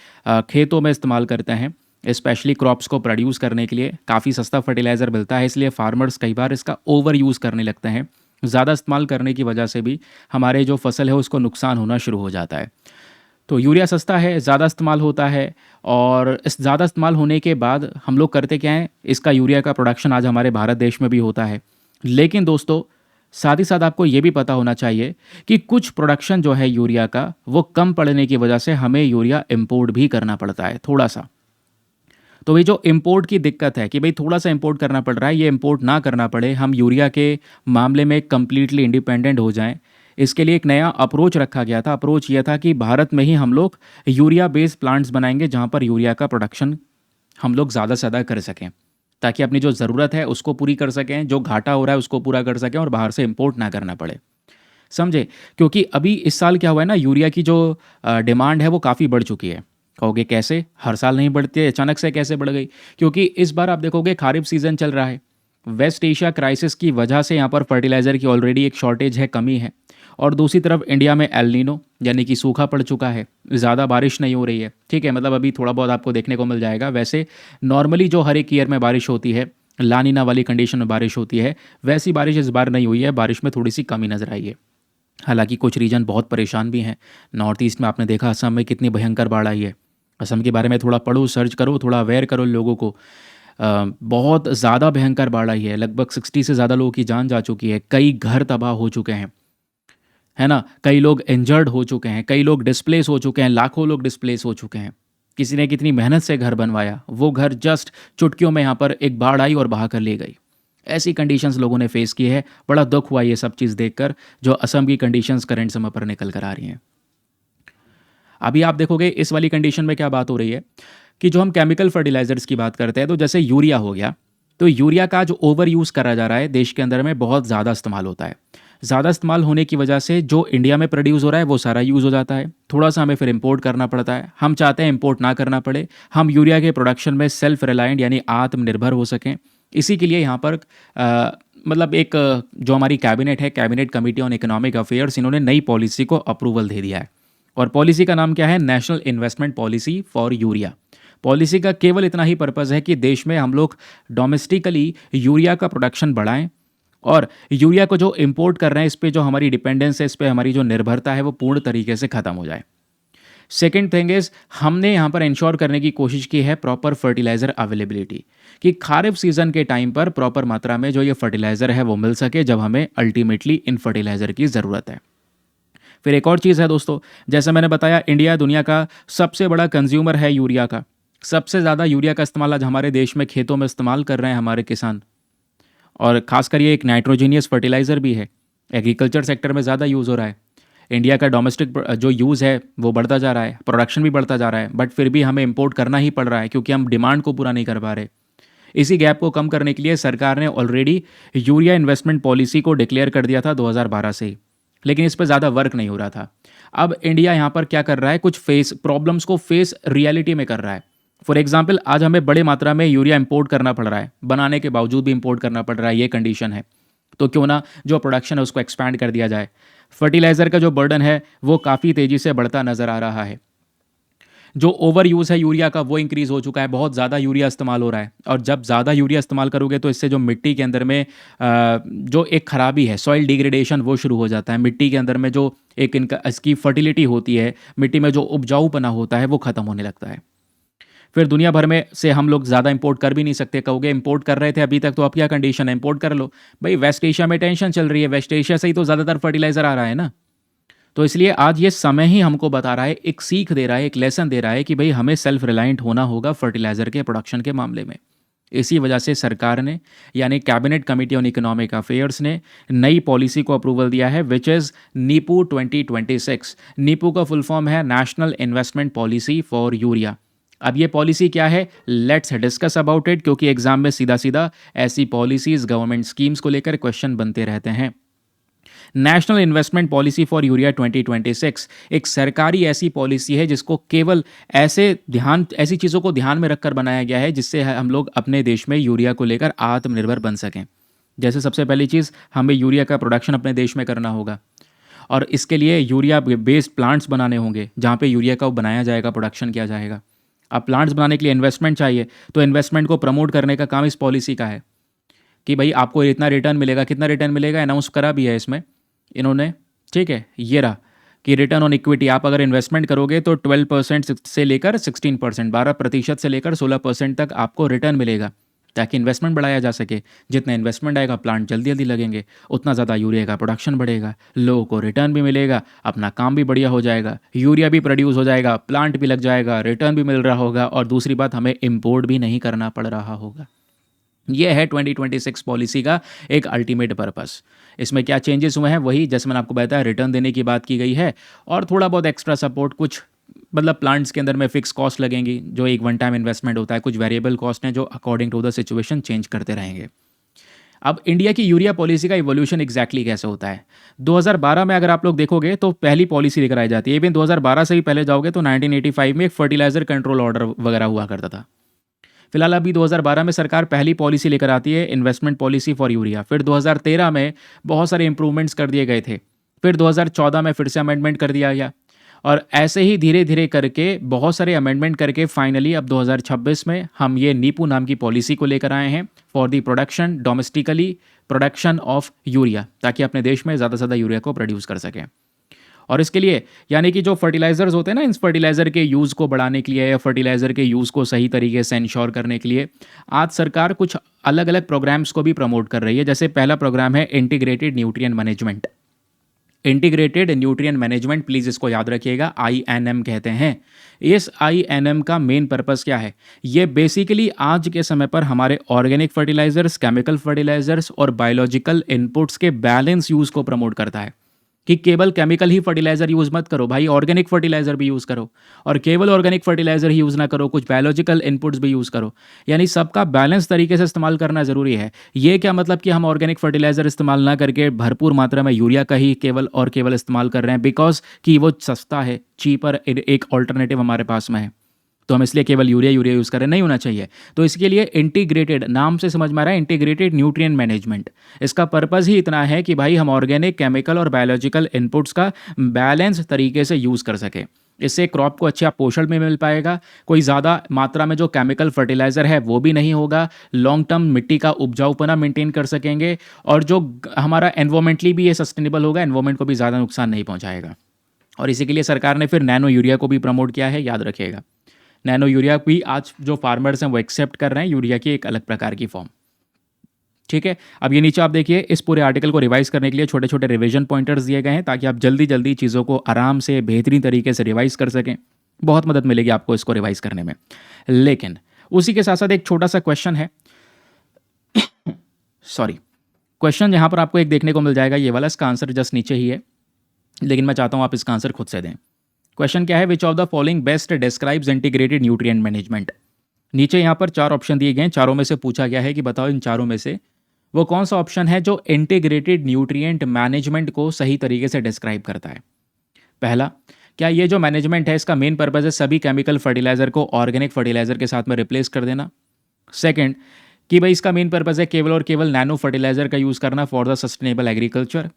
खेतों में इस्तेमाल करते हैं, स्पेशली क्रॉप्स को प्रोड्यूस करने के लिए। काफ़ी सस्ता फर्टिलाइज़र मिलता है, इसलिए फार्मर्स कई बार इसका ओवर यूज़ करने लगते हैं। ज़्यादा इस्तेमाल करने की वजह से भी हमारे जो फसल है उसको नुकसान होना शुरू हो जाता है। तो यूरिया सस्ता है, ज़्यादा इस्तेमाल होता है, और इस ज़्यादा इस्तेमाल होने के बाद हम लोग करते क्या हैं, इसका यूरिया का प्रोडक्शन आज हमारे भारत देश में भी होता है। लेकिन दोस्तों साथ ही साथ आपको ये भी पता होना चाहिए कि कुछ प्रोडक्शन जो है यूरिया का वो कम पड़ने की वजह से हमें यूरिया इंपोर्ट भी करना पड़ता है थोड़ा सा। तो ये जो इंपोर्ट की दिक्कत है कि भाई थोड़ा सा इंपोर्ट करना पड़ रहा है, ये इंपोर्ट ना करना पड़े, हम यूरिया के मामले में कम्प्लीटली इंडिपेंडेंट हो जाएं, इसके लिए एक नया अप्रोच रखा गया था। अप्रोच ये था कि भारत में ही हम लोग यूरिया बेस्ड प्लांट्स बनाएंगे जहाँ पर यूरिया का प्रोडक्शन हम लोग ज़्यादा से ज़्यादा कर सकें, ताकि अपनी जो ज़रूरत है उसको पूरी कर सकें, जो घाटा हो रहा है उसको पूरा कर सकें और बाहर से इम्पोर्ट ना करना पड़े। समझे? क्योंकि अभी इस साल क्या हुआ है ना, यूरिया की जो डिमांड है वो काफ़ी बढ़ चुकी है। कहोगे कैसे? हर साल नहीं बढ़ती है, अचानक से कैसे बढ़ गई? क्योंकि इस बार आप देखोगे खरीफ सीज़न चल रहा है। वेस्ट एशिया क्राइसिस की वजह से यहाँ पर फर्टिलाइज़र की ऑलरेडी एक शॉर्टेज है, कमी है। और दूसरी तरफ इंडिया में एल नीनो यानी कि सूखा पड़ चुका है, ज़्यादा बारिश नहीं हो रही है। ठीक है, मतलब अभी थोड़ा बहुत आपको देखने को मिल जाएगा। वैसे नॉर्मली जो हर एक ईयर में बारिश होती है, लानीना वाली कंडीशन में बारिश होती है, वैसी बारिश इस बार नहीं हुई है। बारिश में थोड़ी सी कमी नज़र आई है। हालांकि कुछ रीजन बहुत परेशान भी हैं। नॉर्थ ईस्ट में आपने देखा असम में कितनी भयंकर बाढ़ आई है। असम के बारे में थोड़ा पढ़ो, सर्च करो, थोड़ा अवेयर करो लोगों को। बहुत ज़्यादा भयंकर बाढ़ आई है, लगभग 60 से ज़्यादा लोगों की जान जा चुकी है, कई घर तबाह हो चुके हैं, है ना, कई लोग इंजर्ड हो चुके हैं, कई लोग डिस्प्लेस हो चुके हैं, लाखों लोग डिस्प्लेस हो चुके हैं। किसी ने कितनी मेहनत से घर बनवाया, वो घर जस्ट चुटकियों में यहाँ पर एक बाढ़ आई और बहा कर ले गई। ऐसी कंडीशंस लोगों ने फेस की है। बड़ा दुख हुआ ये सब चीज़ देखकर, जो असम की कंडीशंस करंट समय पर निकल कर आ रही हैं। अभी आप देखोगे इस वाली कंडीशन में क्या बात हो रही है कि जो हम केमिकल फर्टिलाइजर्स की बात करते हैं, तो जैसे यूरिया हो गया, तो यूरिया का जो ओवर यूज़ करा जा रहा है देश के अंदर में, बहुत ज़्यादा इस्तेमाल होता है। ज़्यादा इस्तेमाल होने की वजह से जो इंडिया में प्रोड्यूस हो रहा है वो सारा यूज़ हो जाता है, थोड़ा सा हमें फिर इंपोर्ट करना पड़ता है। हम चाहते हैं इंपोर्ट ना करना पड़े, हम यूरिया के प्रोडक्शन में सेल्फ रिलायंट यानी आत्मनिर्भर हो सकें। इसी के लिए यहाँ पर मतलब एक जो हमारी कैबिनेट है, cabinet committee on economic affairs, इन्होंने नई पॉलिसी को अप्रूवल दे दिया है। और पॉलिसी का नाम क्या है? National investment policy for urea. Policy का केवल इतना ही पर्पज़ है कि देश में हम लोग डोमेस्टिकली यूरिया का प्रोडक्शन बढ़ाएं और यूरिया को जो इंपोर्ट कर रहे हैं इस पे जो हमारी डिपेंडेंस है, इस पे हमारी जो निर्भरता है वो पूर्ण तरीके से ख़त्म हो जाए। सेकेंड थिंग इज़, हमने यहाँ पर इंश्योर करने की कोशिश की है प्रॉपर फर्टिलाइज़र अवेलेबिलिटी, कि खारिफ सीज़न के टाइम पर प्रॉपर मात्रा में जो ये फर्टिलाइज़र है वो मिल सके, जब हमें अल्टीमेटली इन फर्टिलाइज़र की ज़रूरत है। फिर एक और चीज़ है दोस्तों, जैसे मैंने बताया इंडिया दुनिया का सबसे बड़ा कंज्यूमर है यूरिया का। सबसे ज़्यादा यूरिया का इस्तेमाल आज हमारे देश में खेतों में इस्तेमाल कर रहे हैं हमारे किसान। और खासकर ये एक नाइट्रोजीनियस फर्टिलाइज़र भी है, एग्रीकल्चर सेक्टर में ज़्यादा यूज़ हो रहा है। इंडिया का डोमेस्टिक जो यूज़ है वो बढ़ता जा रहा है, प्रोडक्शन भी बढ़ता जा रहा है, बट फिर भी हमें इंपोर्ट करना ही पड़ रहा है क्योंकि हम डिमांड को पूरा नहीं कर पा रहे। इसी गैप को कम करने के लिए सरकार ने ऑलरेडी यूरिया इन्वेस्टमेंट पॉलिसी को डिक्लेयर कर दिया था 2012 से ही, लेकिन इस पर ज़्यादा वर्क नहीं हो रहा था। अब इंडिया यहाँ पर क्या कर रहा है, कुछ प्रॉब्लम्स को फेस रियलिटी में कर रहा है। फॉर एग्जाम्पल, आज हमें बड़े मात्रा में यूरिया इंपोर्ट करना पड़ रहा है, बनाने के बावजूद भी इंपोर्ट करना पड़ रहा है, ये कंडीशन है। तो क्यों ना जो प्रोडक्शन है उसको एक्सपैंड कर दिया जाए। फर्टिलाइज़र का जो बर्डन है वो काफ़ी तेज़ी से बढ़ता नज़र आ रहा है। जो ओवर यूज़ है यूरिया का वो इंक्रीज़ हो चुका है, बहुत ज़्यादा यूरिया इस्तेमाल हो रहा है। और जब ज़्यादा यूरिया इस्तेमाल करोगे तो इससे जो मिट्टी के अंदर में जो एक खराबी है, सॉइल डिग्रेडेशन, वो शुरू हो जाता है। मिट्टी के अंदर में जो एक इनका इसकी फर्टिलिटी होती है, मिट्टी में जो उपजाऊपना होता है वो ख़त्म होने लगता है। फिर दुनिया भर में से हम लोग ज़्यादा इंपोर्ट कर भी नहीं सकते। कहोगे इंपोर्ट कर रहे थे अभी तक, तो अब क्या कंडीशन है, इंपोर्ट कर लो। भाई वेस्ट एशिया में टेंशन चल रही है, वेस्ट एशिया से ही तो ज़्यादातर फर्टिलाइज़र आ रहा है ना। तो इसलिए आज ये समय ही हमको बता रहा है, एक सीख दे रहा है, एक लेसन दे रहा है कि भाई हमें सेल्फ रिलायंट होना होगा फर्टिलाइज़र के प्रोडक्शन के मामले में। इसी वजह से सरकार ने, यानी cabinet committee on economic affairs ने, नई पॉलिसी को अप्रूवल दिया है, विच इज़ नीपू 2026। नीपू का फुल फॉर्म है national investment policy for urea. अब ये पॉलिसी क्या है, लेट्स डिस्कस अबाउट इट, क्योंकि एग्जाम में सीधा सीधा ऐसी पॉलिसीज़, गवर्नमेंट स्कीम्स को लेकर क्वेश्चन बनते रहते हैं। National investment policy for urea 2026 एक सरकारी ऐसी पॉलिसी है जिसको केवल ऐसी चीज़ों को ध्यान में रखकर बनाया गया है जिससे हम लोग अपने देश में यूरिया को लेकर आत्मनिर्भर बन सकें। जैसे सबसे पहली चीज़, हमें यूरिया का प्रोडक्शन अपने देश में करना होगा और इसके लिए यूरिया बेस्ड प्लांट्स बनाने होंगे जहाँ पे यूरिया का बनाया जाएगा, प्रोडक्शन किया जाएगा। अब प्लांट्स बनाने के लिए इन्वेस्टमेंट चाहिए, तो इन्वेस्टमेंट को प्रमोट करने का काम इस पॉलिसी का है कि भाई आपको इतना रिटर्न मिलेगा। कितना रिटर्न मिलेगा अनाउंस करा भी है इसमें इन्होंने, ठीक है, ये रहा कि रिटर्न ऑन इक्विटी, आप अगर इन्वेस्टमेंट करोगे तो 12% से लेकर 16%, 12% से लेकर 16% तक आपको रिटर्न मिलेगा, ताकि इन्वेस्टमेंट बढ़ाया जा सके। जितना इन्वेस्टमेंट आएगा प्लांट जल्दी जल्दी लगेंगे, उतना ज़्यादा यूरिया का प्रोडक्शन बढ़ेगा, लोगों को रिटर्न भी मिलेगा, अपना काम भी बढ़िया हो जाएगा, यूरिया भी प्रोड्यूस हो जाएगा, प्लांट भी लग जाएगा, रिटर्न भी मिल रहा होगा और दूसरी बात, हमें इम्पोर्ट भी नहीं करना पड़ रहा होगा। ये है 2026 पॉलिसी का एक अल्टीमेट पर्पस। इसमें क्या चेंजेस हुए हैं, वही जैसे मैंने आपको बताया, रिटर्न देने की बात की गई है और थोड़ा बहुत एक्स्ट्रा सपोर्ट, कुछ मतलब प्लांट्स के अंदर में फिक्स कॉस्ट लगेंगी जो एक वन टाइम इन्वेस्टमेंट होता है, कुछ वेरिएबल कॉस्ट हैं जो according to the situation change करते रहेंगे। अब इंडिया की यूरिया पॉलिसी का इवोल्यूशन एग्जैक्टली कैसे होता है, 2012 में अगर आप लोग देखोगे तो पहली पॉलिसी लेकर आई जाती है। इवन 2012 से भी पहले जाओगे तो 1985 में एक फर्टिलाइजर कंट्रोल ऑर्डर वगैरह हुआ करता था। फिलहाल अभी 2012 में सरकार पहली पॉलिसी लेकर आती है, इन्वेस्टमेंट पॉलिसी फॉर यूरिया। फिर 2013 में बहुत सारे इंप्रूवमेंट्स कर दिए गए थे। फिर 2014 में फिर से अमेंडमेंट कर दिया गया और ऐसे ही धीरे धीरे करके बहुत सारे अमेंडमेंट करके फाइनली अब 2026 में हम ये नीपू नाम की पॉलिसी को लेकर आए हैं for the production domestically production of urea, ताकि अपने देश में ज़्यादा से ज़्यादा यूरिया को प्रोड्यूस कर सकें। और इसके लिए यानी कि जो फर्टिलाइजर्स होते हैं ना, इन फर्टिलाइजर के यूज़ को बढ़ाने के लिए या फर्टिलाइजर के यूज़ को सही तरीके से इंश्योर करने के लिए आज सरकार कुछ अलग अलग प्रोग्राम्स को भी प्रमोट कर रही है। जैसे पहला प्रोग्राम है integrated nutrient management. Integrated nutrient management, please इसको याद रखिएगा, INM कहते हैं। इस INM का मेन पर्पस क्या है, ये बेसिकली आज के समय पर हमारे ऑर्गेनिक फर्टिलाइजर्स, केमिकल फर्टिलाइजर्स और बायोलॉजिकल इनपुट्स के बैलेंस यूज़ को प्रमोट करता है कि केवल केमिकल ही फर्टिलाइजर यूज़ मत करो भाई, ऑर्गेनिक फर्टिलाइजर भी यूज़ करो, और केवल ऑर्गेनिक फर्टिलाइजर ही यूज़ ना करो, कुछ बायोलॉजिकल इनपुट्स भी यूज़ करो। यानी सबका बैलेंस तरीके से इस्तेमाल करना ज़रूरी है। ये क्या मतलब कि हम ऑर्गेनिक फर्टिलाइजर इस्तेमाल ना करके भरपूर मात्रा में यूरिया का ही केवल और केवल इस्तेमाल कर रहे हैं बिकॉज कि वो सस्ता है, चीपर, एक ऑल्टरनेटिव हमारे पास में है, तो हम इसलिए केवल यूरिया यूज़ करें, नहीं होना चाहिए। तो इसके लिए इंटीग्रेटेड, नाम से समझ में आ रहा है, इंटीग्रेटेड न्यूट्रिएंट मैनेजमेंट। इसका पर्पस ही इतना है कि भाई हम ऑर्गेनिक, केमिकल और बायोलॉजिकल इनपुट्स का बैलेंस तरीके से यूज़ कर सकें। इससे क्रॉप को अच्छा पोषण भी मिल पाएगा, कोई ज़्यादा मात्रा में जो केमिकल फर्टिलाइज़र है वो भी नहीं होगा, लॉन्ग टर्म मिट्टी का उपजाऊपना मेंटेन कर सकेंगे, और जो हमारा एनवायरमेंटली भी ये सस्टेनेबल होगा, एनवायरमेंट को भी ज़्यादा नुकसान नहीं पहुँचाएगा। और इसी के लिए सरकार ने फिर नैनो यूरिया को भी प्रमोट किया है, याद रखिएगा। नैनो यूरिया भी आज जो फार्मर्स हैं वो एक्सेप्ट कर रहे हैं, यूरिया की एक अलग प्रकार की फॉर्म। ठीक है, अब ये नीचे आप देखिए, इस पूरे आर्टिकल को रिवाइज करने के लिए छोटे छोटे रिवीजन पॉइंटर्स दिए गए हैं ताकि आप जल्दी जल्दी चीज़ों को आराम से बेहतरीन तरीके से रिवाइज कर सकें। बहुत मदद मिलेगी आपको इसको रिवाइज करने में। लेकिन उसी के साथ साथ एक छोटा सा क्वेश्चन है, सॉरी, क्वेश्चन यहाँ पर आपको एक देखने को मिल जाएगा, ये वाला, इसका आंसर जस्ट नीचे ही है, लेकिन मैं चाहता हूँ आप इसका आंसर खुद से दें। क्वेश्चन क्या है, which of the following best describes integrated nutrient management. नीचे यहाँ पर 4 ऑप्शन दिए गए हैं, चारों में से पूछा गया है कि बताओ इन चारों में से वो कौन सा ऑप्शन है जो इंटीग्रेटेड न्यूट्रिएंट मैनेजमेंट को सही तरीके से डिस्क्राइब करता है। पहला, क्या ये जो मैनेजमेंट है इसका मेन पर्पज है सभी केमिकल फर्टिलाइजर को ऑर्गेनिक फर्टिलाइजर के साथ में रिप्लेस कर देना। सेकेंड, कि भाई इसका मेन पर्पज है केवल और केवल नैनो फर्टिलाइजर का यूज़ करना for the sustainable agriculture.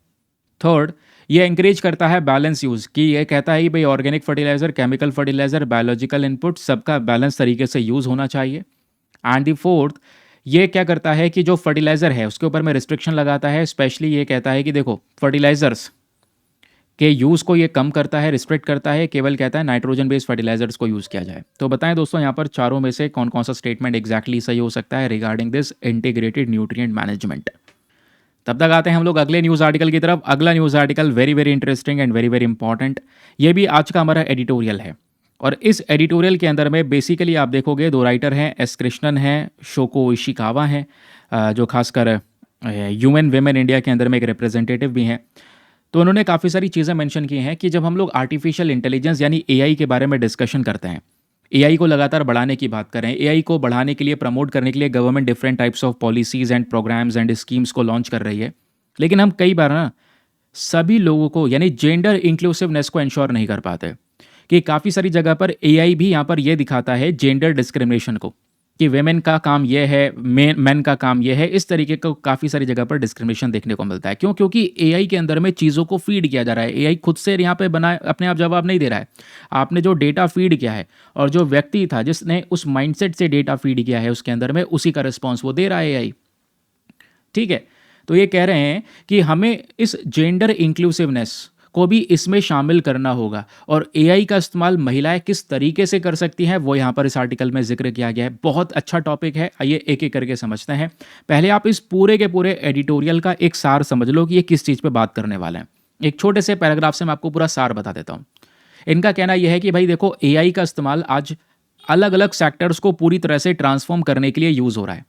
Third, ये इंकरेज करता है बैलेंस यूज़, कि ये कहता है कि भाई organic fertilizer, chemical fertilizer, biological input सबका बैलेंस तरीके से यूज़ होना चाहिए। एंड द फोर्थ, ये क्या करता है कि जो फर्टिलाइज़र है उसके ऊपर में रिस्ट्रिक्शन लगाता है, स्पेशली ये कहता है कि देखो फर्टिलाइजर्स के यूज़ को ये कम करता है, रिस्ट्रिक्ट करता है, केवल कहता है नाइट्रोजन बेस्ड फर्टिलाइजर्स को यूज़ किया जाए। तो बताएं दोस्तों यहाँ पर चारों में से कौन कौन सा स्टेटमेंट एग्जैक्टली सही हो सकता है regarding this integrated nutrient management. तब तक आते हैं हम लोग अगले न्यूज़ आर्टिकल की तरफ। अगला news article very very interesting and very very important, ये भी आज का हमारा एडिटोरियल है। और इस एडिटोरियल के अंदर में बेसिकली आप देखोगे 2 राइटर हैं, एस कृष्णन हैं, शोको इशिकावा हैं, जो खासकर ह्यूमन वेमेन इंडिया के अंदर में एक रिप्रेजेंटेटिव भी हैं। तो उन्होंने काफ़ी सारी चीज़ें मेंशन की हैं कि जब हम लोग आर्टिफिशियल इंटेलिजेंस यानी AI के बारे में डिस्कशन करते हैं, AI को लगातार बढ़ाने की बात करें, AI को बढ़ाने के लिए, प्रमोट करने के लिए government different types of policies and programs and schemes को लॉन्च कर रही है, लेकिन हम कई बार ना सभी लोगों को यानी जेंडर इंक्लूसिवनेस को इंश्योर नहीं कर पाते, कि काफ़ी सारी जगह पर AI भी यहाँ पर ये दिखाता है जेंडर डिस्क्रिमिनेशन को, कि वेमेन का काम ये है, मैन का काम ये है, इस तरीके का काफ़ी सारी जगह पर डिस्क्रिमिनेशन देखने को मिलता है। क्यों? क्योंकि AI के अंदर में चीज़ों को फीड किया जा रहा है, AI खुद से यहाँ पे बना अपने आप जवाब नहीं दे रहा है। आपने जो डेटा फीड किया है और जो व्यक्ति था जिसने उस माइंडसेट से डेटा फीड किया है उसके अंदर में, उसी का रिस्पॉन्स वो दे रहा है AI। ठीक है, तो ये कह रहे हैं कि हमें इस जेंडर इंक्लूसिवनेस को भी इसमें शामिल करना होगा, और AI का इस्तेमाल महिलाएं किस तरीके से कर सकती हैं वो यहाँ पर इस आर्टिकल में जिक्र किया गया है। बहुत अच्छा टॉपिक है, आइए एक एक करके समझते हैं। पहले आप इस पूरे के पूरे एडिटोरियल का एक सार समझ लो कि ये किस चीज़ पे बात करने वाले हैं। एक छोटे से पैराग्राफ से मैं आपको पूरा सार बता देता हूँ। इनका कहना यह है कि भाई देखो, AI का इस्तेमाल आज अलग अलग सेक्टर्स को पूरी तरह से ट्रांसफॉर्म करने के लिए यूज़ हो रहा है।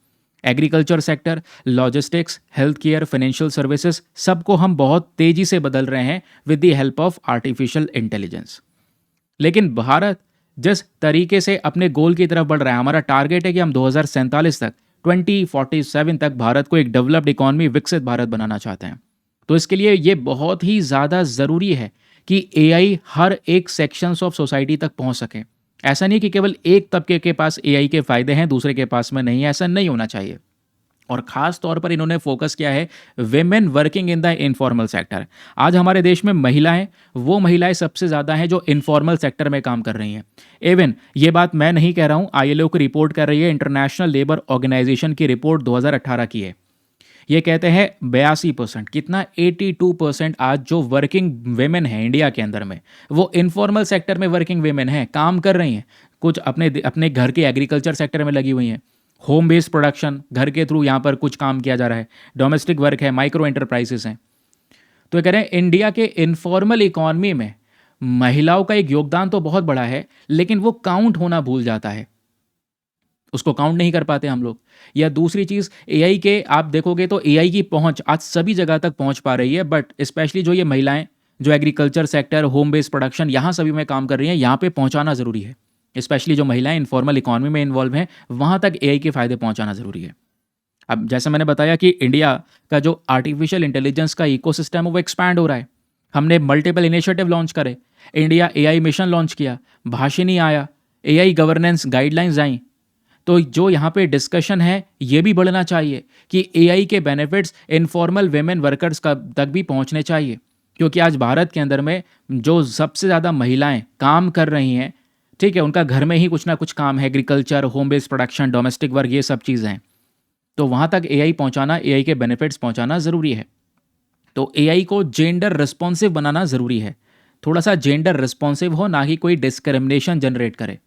Agriculture sector, logistics, health care, financial services, सबको हम बहुत तेजी से बदल रहे हैं with the help of artificial intelligence. लेकिन भारत जिस तरीके से अपने गोल की तरफ बढ़ रहा है, हमारा टारगेट है कि हम 2047 तक 2047 तक भारत को एक डेवलप्ड इकॉनमी, विकसित भारत बनाना चाहते हैं। तो इसके लिए ये बहुत ही ज़्यादा ज़रूरी है कि एआई हर एक सेक्शंस ऑफ सोसाइटी तक पहुंच सके। ऐसा नहीं कि केवल एक तबके के पास एआई के फ़ायदे हैं, दूसरे के पास में नहीं है, ऐसा नहीं होना चाहिए। और ख़ास तौर पर इन्होंने फोकस किया है women working in the informal sector. आज हमारे देश में महिलाएं, वो महिलाएं सबसे ज़्यादा हैं जो इनफॉर्मल सेक्टर में काम कर रही हैं। इवन ये बात मैं नहीं कह रहा हूँ, आईएलओ की रिपोर्ट कर रही है, इंटरनेशनल लेबर ऑर्गेनाइजेशन की रिपोर्ट 2018 की है। ये कहते हैं 82%, कितना 82% आज जो वर्किंग वेमेन है इंडिया के अंदर में, वो इनफॉर्मल सेक्टर में वर्किंग वेमेन है, काम कर रही हैं। कुछ अपने अपने घर के एग्रीकल्चर सेक्टर में लगी हुई हैं, होम बेस्ड प्रोडक्शन, घर के थ्रू यहाँ पर कुछ काम किया जा रहा है, डोमेस्टिक वर्क है, माइक्रो एंटरप्राइजेस हैं। तो ये कह रहे हैं इंडिया के इनफॉर्मल इकॉनमी में महिलाओं का एक योगदान तो बहुत बड़ा है, लेकिन वो काउंट होना भूल जाता है, उसको काउंट नहीं कर पाते हम लोग। या दूसरी चीज़, एआई के आप देखोगे तो एआई की पहुंच आज सभी जगह तक पहुंच पा रही है, बट स्पेशली जो ये महिलाएं जो agriculture sector, home based production, यहाँ सभी में काम कर रही हैं, यहाँ पे पहुंचाना ज़रूरी है। स्पेशली जो महिलाएं इनफॉर्मल इकॉनमी में इन्वॉल्व हैं, वहाँ तक एआई के फ़ायदे पहुंचाना ज़रूरी है। अब जैसे मैंने बताया कि इंडिया का जो आर्टिफिशियल इंटेलिजेंस का इकोसिस्टम है वो एक्सपैंड हो रहा है। हमने मल्टीपल इनिशिएटिव लॉन्च करे, इंडिया एआई मिशन लॉन्च किया, भाषिनी आया, एआई गवर्नेंस गाइडलाइंस आई। तो जो यहाँ पे डिस्कशन है ये भी बढ़ना चाहिए कि एआई के बेनिफिट्स इनफॉर्मल वेमेन वर्कर्स का तक भी पहुँचने चाहिए, क्योंकि आज भारत के अंदर में जो सबसे ज़्यादा महिलाएं काम कर रही हैं, ठीक है, उनका घर में ही कुछ ना कुछ काम है, agriculture, home based production, domestic work, ये सब चीज़ें हैं। तो वहाँ तक एआई पहुँचाना, एआई के बेनिफिट्स पहुँचाना ज़रूरी है। तो एआई को जेंडर रिस्पॉन्सिव बनाना ज़रूरी है, थोड़ा सा जेंडर रिस्पॉन्सिव हो, ना ही कोई डिस्क्रिमिनेशन जनरेट करे,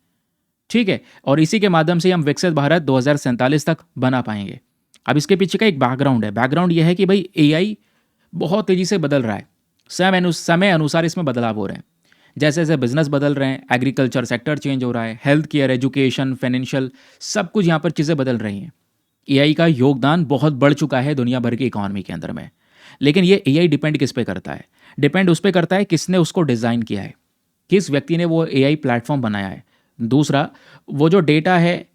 ठीक है। और इसी के माध्यम से हम विकसित भारत 2047 तक बना पाएंगे। अब इसके पीछे का एक बैकग्राउंड है। बैकग्राउंड यह है कि भाई एआई बहुत तेज़ी से बदल रहा है, समय अनुसार इसमें बदलाव हो रहे हैं। जैसे जैसे बिजनेस बदल रहे हैं, एग्रीकल्चर सेक्टर चेंज हो रहा है, हेल्थ केयर, एजुकेशन, फाइनेंशियल, सब कुछ यहाँ पर चीज़ें बदल रही हैं। एआई का योगदान बहुत बढ़ चुका है दुनिया भर की इकॉनमी के अंदर में। लेकिन ये एआई डिपेंड किस पे करता है? डिपेंड उस पे करता है किसने उसको डिज़ाइन किया है, किस व्यक्ति ने वो एआई प्लेटफॉर्म बनाया है। दूसरा, वो जो डेटा है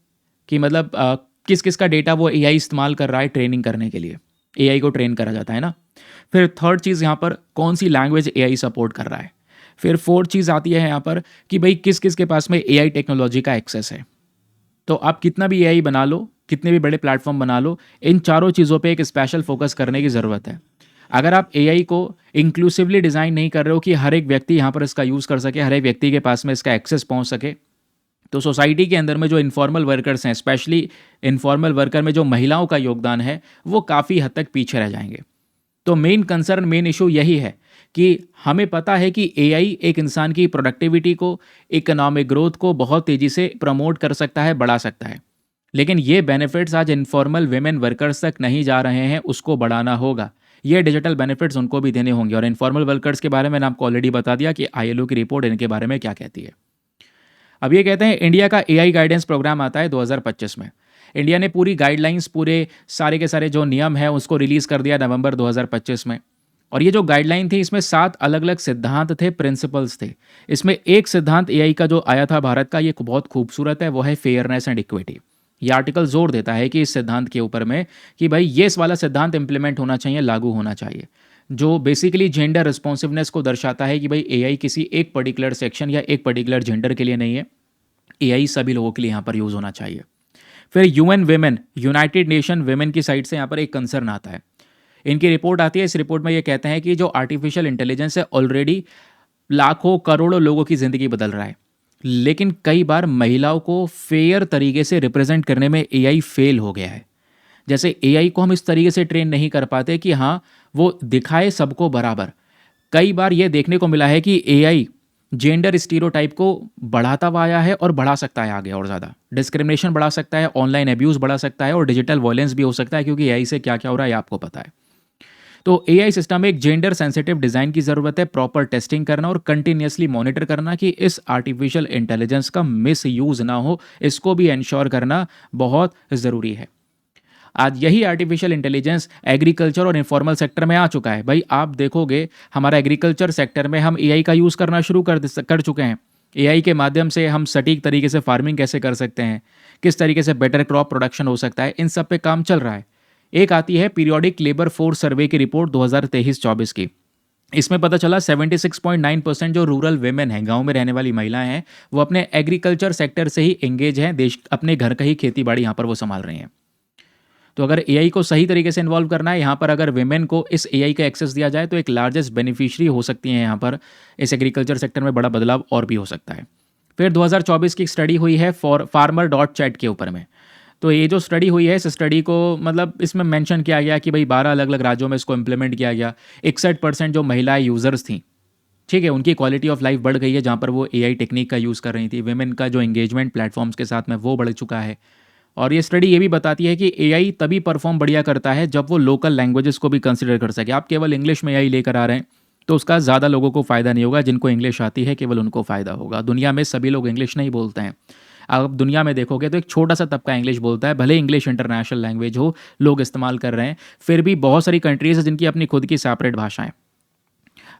कि मतलब किस किस का डेटा वो एआई इस्तेमाल कर रहा है ट्रेनिंग करने के लिए, एआई को ट्रेन करा जाता है ना। फिर थर्ड चीज़ यहाँ पर कौन सी लैंग्वेज एआई सपोर्ट कर रहा है। फिर फोर्थ चीज़ आती है यहाँ पर कि भाई किस किस के पास में एआई टेक्नोलॉजी का एक्सेस है। तो आप कितना भी एआई बना लो, कितने भी बड़े प्लेटफॉर्म बना लो, इन चारों चीज़ों पे एक स्पेशल फोकस करने की ज़रूरत है। अगर आप एआई को इंक्लूसिवली डिज़ाइन नहीं कर रहे हो कि हर एक व्यक्ति यहाँ पर इसका यूज़ कर सके, हर एक व्यक्ति के पास में इसका एक्सेस पहुँच सके, तो सोसाइटी के अंदर में जो इनफॉर्मल वर्कर्स हैं, स्पेशली इनफॉर्मल वर्कर में जो महिलाओं का योगदान है, वो काफ़ी हद तक पीछे रह जाएंगे। तो मेन कंसर्न, मेन इशू यही है कि हमें पता है कि एआई एक इंसान की प्रोडक्टिविटी को, इकोनॉमिक ग्रोथ को बहुत तेज़ी से प्रमोट कर सकता है, बढ़ा सकता है। लेकिन ये बेनिफिट्स आज इनफॉर्मल वेमेन वर्कर्स तक नहीं जा रहे हैं, उसको बढ़ाना होगा। ये डिजिटल बेनिफिट्स उनको भी देने होंगे। और इनफॉर्मल वर्कर्स के बारे में मैंने आपको ऑलरेडी बता दिया कि आईएलओ की रिपोर्ट इनके बारे में क्या कहती है। अब ये कहते हैं इंडिया का एआई गाइडेंस प्रोग्राम आता है 2025 में। इंडिया ने पूरी गाइडलाइंस, पूरे सारे के सारे जो नियम है उसको रिलीज़ कर दिया नवंबर 2025 में। और ये जो गाइडलाइन थी, इसमें 7 अलग अलग सिद्धांत थे, प्रिंसिपल्स थे। इसमें एक सिद्धांत एआई का जो आया था भारत का, ये बहुत खूबसूरत है, वो है फेयरनेस एंड इक्विटी। ये आर्टिकल जोर देता है कि इस सिद्धांत के ऊपर में कि भाई ये इस वाला सिद्धांत इंप्लीमेंट होना चाहिए, लागू होना चाहिए, जो बेसिकली जेंडर रिस्पॉन्सिवनेस को दर्शाता है कि भाई एआई किसी एक पर्टिकुलर सेक्शन या एक पर्टिकुलर जेंडर के लिए नहीं है, एआई सभी लोगों के लिए यहाँ पर यूज़ होना चाहिए। फिर UN women, United nation women की साइड से यहाँ पर एक कंसर्न आता है। इनकी रिपोर्ट आती है, इस रिपोर्ट में ये कहते हैं कि जो आर्टिफिशियल इंटेलिजेंस है ऑलरेडी लाखों करोड़ों लोगों की ज़िंदगी बदल रहा है, लेकिन कई बार महिलाओं को फेयर तरीके से रिप्रेजेंट करने में एआई फेल हो गया है। जैसे एआई को हम इस तरीके से ट्रेन नहीं कर पाते कि हाँ वो दिखाए सबको बराबर। कई बार ये देखने को मिला है कि एआई जेंडर स्टीरियोटाइप को बढ़ाता हुआ आया है और बढ़ा सकता है आगे और ज़्यादा। डिस्क्रिमिनेशन बढ़ा सकता है, ऑनलाइन एब्यूज़ बढ़ा सकता है और डिजिटल वायलेंस भी हो सकता है, क्योंकि एआई से क्या क्या हो रहा है आपको पता है। तो एआई सिस्टम में एक जेंडर सेंसिटिव डिज़ाइन की ज़रूरत है, प्रॉपर टेस्टिंग करना और कंटिन्यूसली मॉनिटर करना कि इस आर्टिफिशियल इंटेलिजेंस का मिस यूज़ ना हो, इसको भी इंश्योर करना बहुत ज़रूरी है। आज यही आर्टिफिशियल इंटेलिजेंस एग्रीकल्चर और इन्फॉर्मल सेक्टर में आ चुका है। भाई आप देखोगे हमारा एग्रीकल्चर सेक्टर में हम एआई का यूज़ करना शुरू कर चुके हैं। एआई के माध्यम से हम सटीक तरीके से फार्मिंग कैसे कर सकते हैं, किस तरीके से बेटर क्रॉप प्रोडक्शन हो सकता है, इन सब पे काम चल रहा है। एक आती है पीरियोडिक लेबर फोर्स सर्वे की रिपोर्ट 2023-24 की। इसमें पता चला 76.9% जो रूरल वेमेन हैं, गांव में रहने वाली महिलाएं हैं, वो अपने एग्रीकल्चर सेक्टर से ही एंगेज हैं। देश अपने घर का ही खेती बाड़ी यहाँ पर वो संभाल रही हैं। तो अगर एआई को सही तरीके से इन्वॉल्व करना है यहाँ पर, अगर वेमेन को इस एआई का एक्सेस दिया जाए तो एक लार्जेस्ट बेनिफिशियरी हो सकती हैं यहाँ पर। इस एग्रीकल्चर सेक्टर में बड़ा बदलाव और भी हो सकता है। फिर 2024 की स्टडी हुई है फॉर फार्मर डॉट चैट के ऊपर में। तो ये जो स्टडी हुई है, इस स्टडी को मतलब इसमें मेंशन किया गया कि भाई 12 अलग अलग राज्यों में इसको इम्प्लीमेंट किया गया। 61% जो महिलाएं यूज़र्स थी, ठीक है, उनकी क्वालिटी ऑफ लाइफ बढ़ गई है जहाँ पर वो एआई टेक्निक का यूज़ कर रही थी। वेमेन का जो एंगेजमेंट प्लेटफॉर्म्स के साथ में वो बढ़ चुका है। और ये स्टडी ये भी बताती है कि एआई तभी परफॉर्म बढ़िया करता है जब वो लोकल लैंग्वेजेस को भी कंसिडर कर सके। आप केवल इंग्लिश में एआई लेकर आ रहे हैं तो उसका ज़्यादा लोगों को फ़ायदा नहीं होगा। जिनको इंग्लिश आती है केवल उनको फ़ायदा होगा। दुनिया में सभी लोग इंग्लिश नहीं बोलते हैं। आप दुनिया में देखोगे तो एक छोटा सा तबका इंग्लिश बोलता है, भले इंग्लिश इंटरनेशनल लैंग्वेज हो, लोग इस्तेमाल कर रहे हैं, फिर भी बहुत सारी कंट्रीज है जिनकी अपनी खुद की सेपरेट भाषाएं।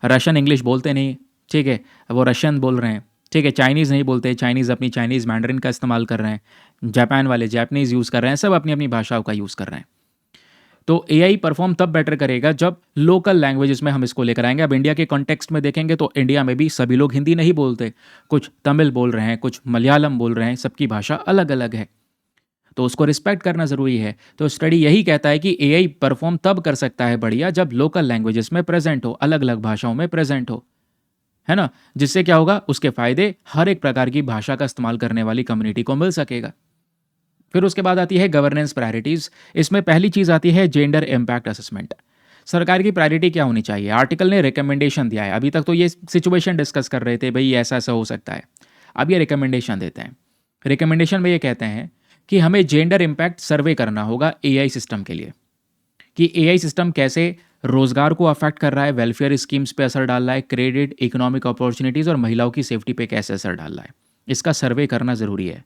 रशियन इंग्लिश बोलते नहीं, ठीक है, वो रशियन बोल रहे हैं, ठीक है। चाइनीज़ नहीं बोलते, चाइनीज़ अपनी चाइनीज़ मैंडरिन का इस्तेमाल कर रहे हैं। जापान वाले जापानीज़ यूज़ कर रहे हैं, सब अपनी अपनी भाषाओं का यूज़ कर रहे हैं। तो एआई परफॉर्म तब बेटर करेगा जब लोकल लैंग्वेजेस में हम इसको लेकर आएंगे। अब इंडिया के कॉन्टेक्स्ट में देखेंगे तो इंडिया में भी सभी लोग हिंदी नहीं बोलते, कुछ तमिल बोल रहे हैं, कुछ मलयालम बोल रहे हैं, सबकी भाषा अलग अलग है, तो उसको रिस्पेक्ट करना ज़रूरी है। तो स्टडी यही कहता है कि एआई परफॉर्म तब कर सकता है बढ़िया जब लोकल लैंग्वेजेस में प्रेजेंट हो, अलग अलग भाषाओं में प्रेजेंट हो, है ना। जिससे क्या होगा, उसके फायदे हर एक प्रकार की भाषा का इस्तेमाल करने वाली कम्युनिटी को मिल सकेगा। फिर उसके बाद आती है गवर्नेंस प्रायोरिटीज़। इसमें पहली चीज़ आती है जेंडर इम्पैक्ट असेसमेंट। सरकार की प्रायोरिटी क्या होनी चाहिए? आर्टिकल ने रिकमेंडेशन दिया है। अभी तक तो ये सिचुएशन डिस्कस कर रहे थे, भाई ऐसा ऐसा हो सकता है। अब ये रिकमेंडेशन देते हैं। रिकमेंडेशन में ये कहते हैं कि हमें जेंडर इम्पैक्ट सर्वे करना होगा एआई सिस्टम के लिए, कि एआई सिस्टम कैसे रोजगार को अफेक्ट कर रहा है, वेलफेयर स्कीम्स पे असर डाल रहा है, क्रेडिट, इकोनॉमिक अपॉर्चुनिटीज़ और महिलाओं की सेफ्टी पे कैसे असर डाल रहा है। इसका सर्वे करना ज़रूरी है।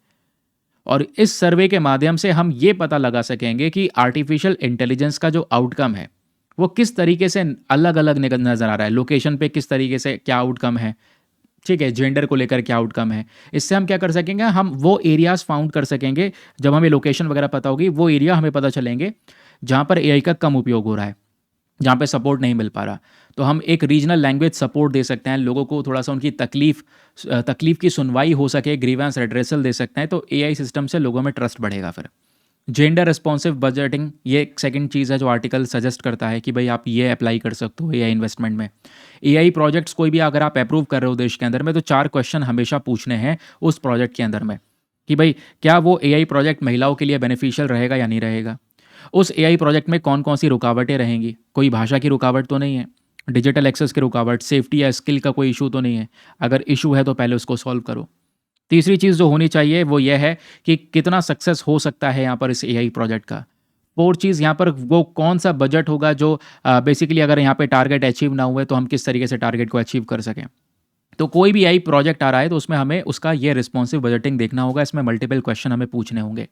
और इस सर्वे के माध्यम से हम ये पता लगा सकेंगे कि आर्टिफिशियल इंटेलिजेंस का जो आउटकम है वो किस तरीके से अलग अलग नज़र आ रहा है। लोकेशन पे किस तरीके से क्या आउटकम है, ठीक है, जेंडर को लेकर क्या आउटकम है। इससे हम क्या कर सकेंगे, हम वो एरियाज फाउंड कर सकेंगे। जब हमें लोकेशन वगैरह पता होगी, वो एरिया हमें पता चलेंगे जहाँ पर एआई का कम उपयोग हो रहा है, जहाँ पे सपोर्ट नहीं मिल पा रहा। तो हम एक रीजनल लैंग्वेज सपोर्ट दे सकते हैं, लोगों को थोड़ा सा उनकी तकलीफ की सुनवाई हो सके, ग्रीवेंस रेड्रेसल दे सकते हैं। तो एआई सिस्टम से लोगों में ट्रस्ट बढ़ेगा। फिर जेंडर रिस्पॉन्सिव बजटिंग, ये एक सेकंड चीज़ है जो आर्टिकल सजेस्ट करता है कि भाई आप ये अप्लाई कर सकते हो एआई इन्वेस्टमेंट में। एआई प्रोजेक्ट्स कोई भी अगर आप अप्रूव कर रहे हो देश के अंदर में, तो 4 क्वेश्चन हमेशा पूछने हैं उस प्रोजेक्ट के अंदर में कि भाई क्या वो एआई प्रोजेक्ट महिलाओं के लिए बेनिफिशियल रहेगा या नहीं रहेगा। उस एआई प्रोजेक्ट में कौन कौन सी रुकावटें रहेंगी, कोई भाषा की रुकावट तो नहीं है, डिजिटल एक्सेस की रुकावट, सेफ्टी या स्किल का कोई इशू तो नहीं है। अगर इशू है तो पहले उसको सॉल्व करो। तीसरी चीज़ जो होनी चाहिए वो यह है कि कितना सक्सेस हो सकता है यहाँ पर इस एआई प्रोजेक्ट का। फोर्थ चीज़ यहाँ पर वो कौन सा बजट होगा जो बेसिकली अगर यहाँ पे टारगेट अचीव ना हुए तो हम किस तरीके से टारगेट को अचीव कर सकें। तो कोई भी एआई प्रोजेक्ट आ रहा है तो उसमें हमें उसका ये रिस्पॉन्सिव बजटिंग देखना होगा। इसमें मल्टीपल क्वेश्चन हमें पूछने होंगे।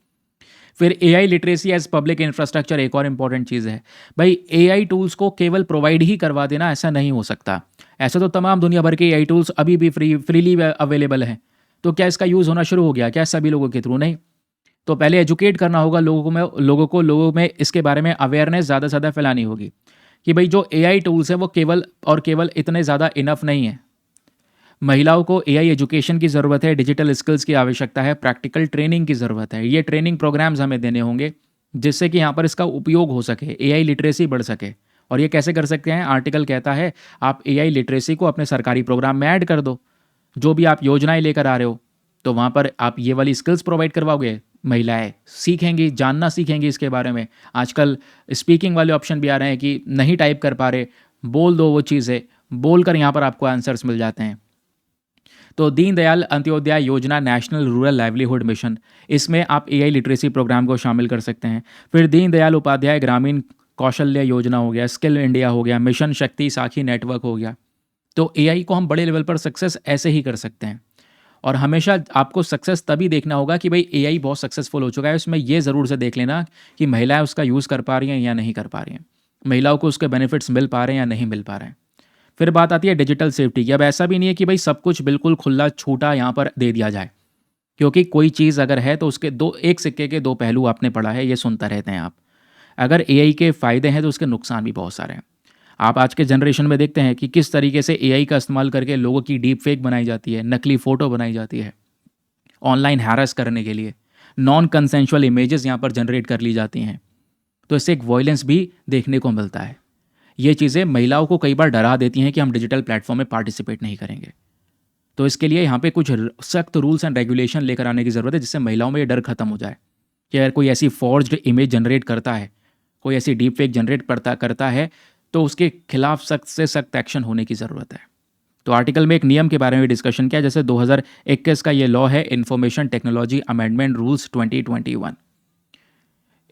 फिर AI literacy as public infrastructure एक और इंपॉर्टेंट चीज़ है। भाई एआई टूल्स को केवल प्रोवाइड ही करवा देना ऐसा नहीं हो सकता। ऐसे तो तमाम दुनिया भर के एआई टूल्स अभी भी फ्रीली अवेलेबल हैं। तो क्या इसका यूज़ होना शुरू हो गया? क्या सभी लोगों के थ्रू? नहीं। तो पहले एजुकेट करना होगा लोगों में इसके बारे में अवेयरनेस ज़्यादा से ज़्यादा फैलानी होगी कि भाई जो एआई टूल्स है वो केवल और केवल इतने ज़्यादा इनफ नहीं है। महिलाओं को एआई एजुकेशन की ज़रूरत है, डिजिटल स्किल्स की आवश्यकता है, प्रैक्टिकल ट्रेनिंग की ज़रूरत है। ये ट्रेनिंग प्रोग्राम्स हमें देने होंगे जिससे कि यहाँ पर इसका उपयोग हो सके, एआई लिटरेसी बढ़ सके। और ये कैसे कर सकते हैं? आर्टिकल कहता है आप एआई लिटरेसी को अपने सरकारी प्रोग्राम में ऐड कर दो। जो भी आप योजनाएं लेकर आ रहे हो तो वहाँ पर आप ये वाली स्किल्स प्रोवाइड करवाओगे, महिलाएं सीखेंगी, जानना सीखेंगी इसके बारे में। आजकल स्पीकिंग वाले ऑप्शन भी आ रहे हैं कि नहीं टाइप कर पा रहे, बोल दो वो चीज़ें, बोलकर यहाँ पर आपको आंसर्स मिल जाते हैं। तो दीनदयाल अंत्योदय योजना, नेशनल रूरल लाइवलीहुड मिशन, इसमें आप एआई लिटरेसी प्रोग्राम को शामिल कर सकते हैं। फिर दीनदयाल उपाध्याय ग्रामीण कौशल्य योजना हो गया, स्किल इंडिया हो गया, मिशन शक्ति साखी नेटवर्क हो गया। तो एआई को हम बड़े लेवल पर सक्सेस ऐसे ही कर सकते हैं। और हमेशा आपको सक्सेस तभी देखना होगा कि भाई एआई बहुत सक्सेसफुल हो चुका है, उसमें ये ज़रूर से देख लेना कि महिलाएं उसका यूज़ कर पा रही हैं या नहीं कर पा रही हैं, महिलाओं को उसके बेनिफिट्स मिल पा रहे हैं या नहीं मिल पा रहे हैं। फिर बात आती है डिजिटल सेफ्टी की। अब ऐसा भी नहीं है कि भाई सब कुछ बिल्कुल खुला छूटा यहाँ पर दे दिया जाए, क्योंकि कोई चीज़ अगर है तो उसके दो, एक सिक्के के दो पहलू आपने पढ़ा है, ये सुनता रहते हैं आप। अगर एआई के फ़ायदे हैं तो उसके नुकसान भी बहुत सारे हैं। आप आज के जनरेशन में देखते हैं कि किस तरीके से एआई का इस्तेमाल करके लोगों की डीप फेक बनाई जाती है, नकली फ़ोटो बनाई जाती है, ऑनलाइन हैरेस करने के लिए नॉन कंसेंशुअल इमेजेस यहाँ पर जनरेट कर ली जाती हैं। तो इससे एक वॉयलेंस भी देखने को मिलता है। ये चीज़ें महिलाओं को कई बार डरा देती हैं कि हम डिजिटल प्लेटफॉर्म में पार्टिसिपेट नहीं करेंगे। तो इसके लिए यहाँ पे कुछ सख्त रूल्स एंड रेगुलेशन लेकर आने की ज़रूरत है, जिससे महिलाओं में ये डर खत्म हो जाए कि अगर कोई ऐसी फॉर्ज्ड इमेज जनरेट करता है, कोई ऐसी डीप फेक जनरेट करता है, तो उसके खिलाफ सख्त से सख्त एक्शन होने की ज़रूरत है। तो आर्टिकल में एक नियम के बारे में डिस्कशन किया, जैसे 2021 का ये लॉ है, इंफॉर्मेशन टेक्नोलॉजी अमेंडमेंट रूल्स 2021।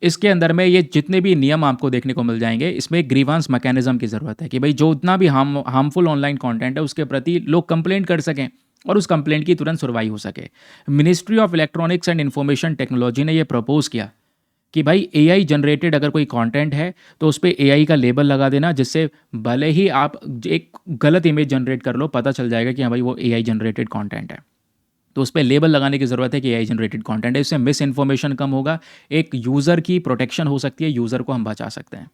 इसके अंदर में ये जितने भी नियम आपको देखने को मिल जाएंगे, इसमें एक ग्रीवांस मैकेनिज्म की ज़रूरत है कि भाई जो उतना भी हार्मफुल ऑनलाइन कंटेंट है उसके प्रति लोग कंप्लेंट कर सकें और उस कंप्लेंट की तुरंत सुनवाई हो सके। Ministry of electronics and information technology ने ये प्रपोज किया कि भाई एआई जनरेटेड अगर कोई कंटेंट है तो उस पर एआई का लेबल लगा देना, जिससे भले ही आप एक गलत इमेज जनरेट कर लो, पता चल जाएगा कि हाँ भाई वो एआई जनरेटेड कंटेंट है। तो उस पर लेबल लगाने की ज़रूरत है कि एआई जनरेटेड कंटेंट है। इससे मिस इन्फॉर्मेशन कम होगा, एक यूज़र की प्रोटेक्शन हो सकती है, यूज़र को हम बचा सकते हैं।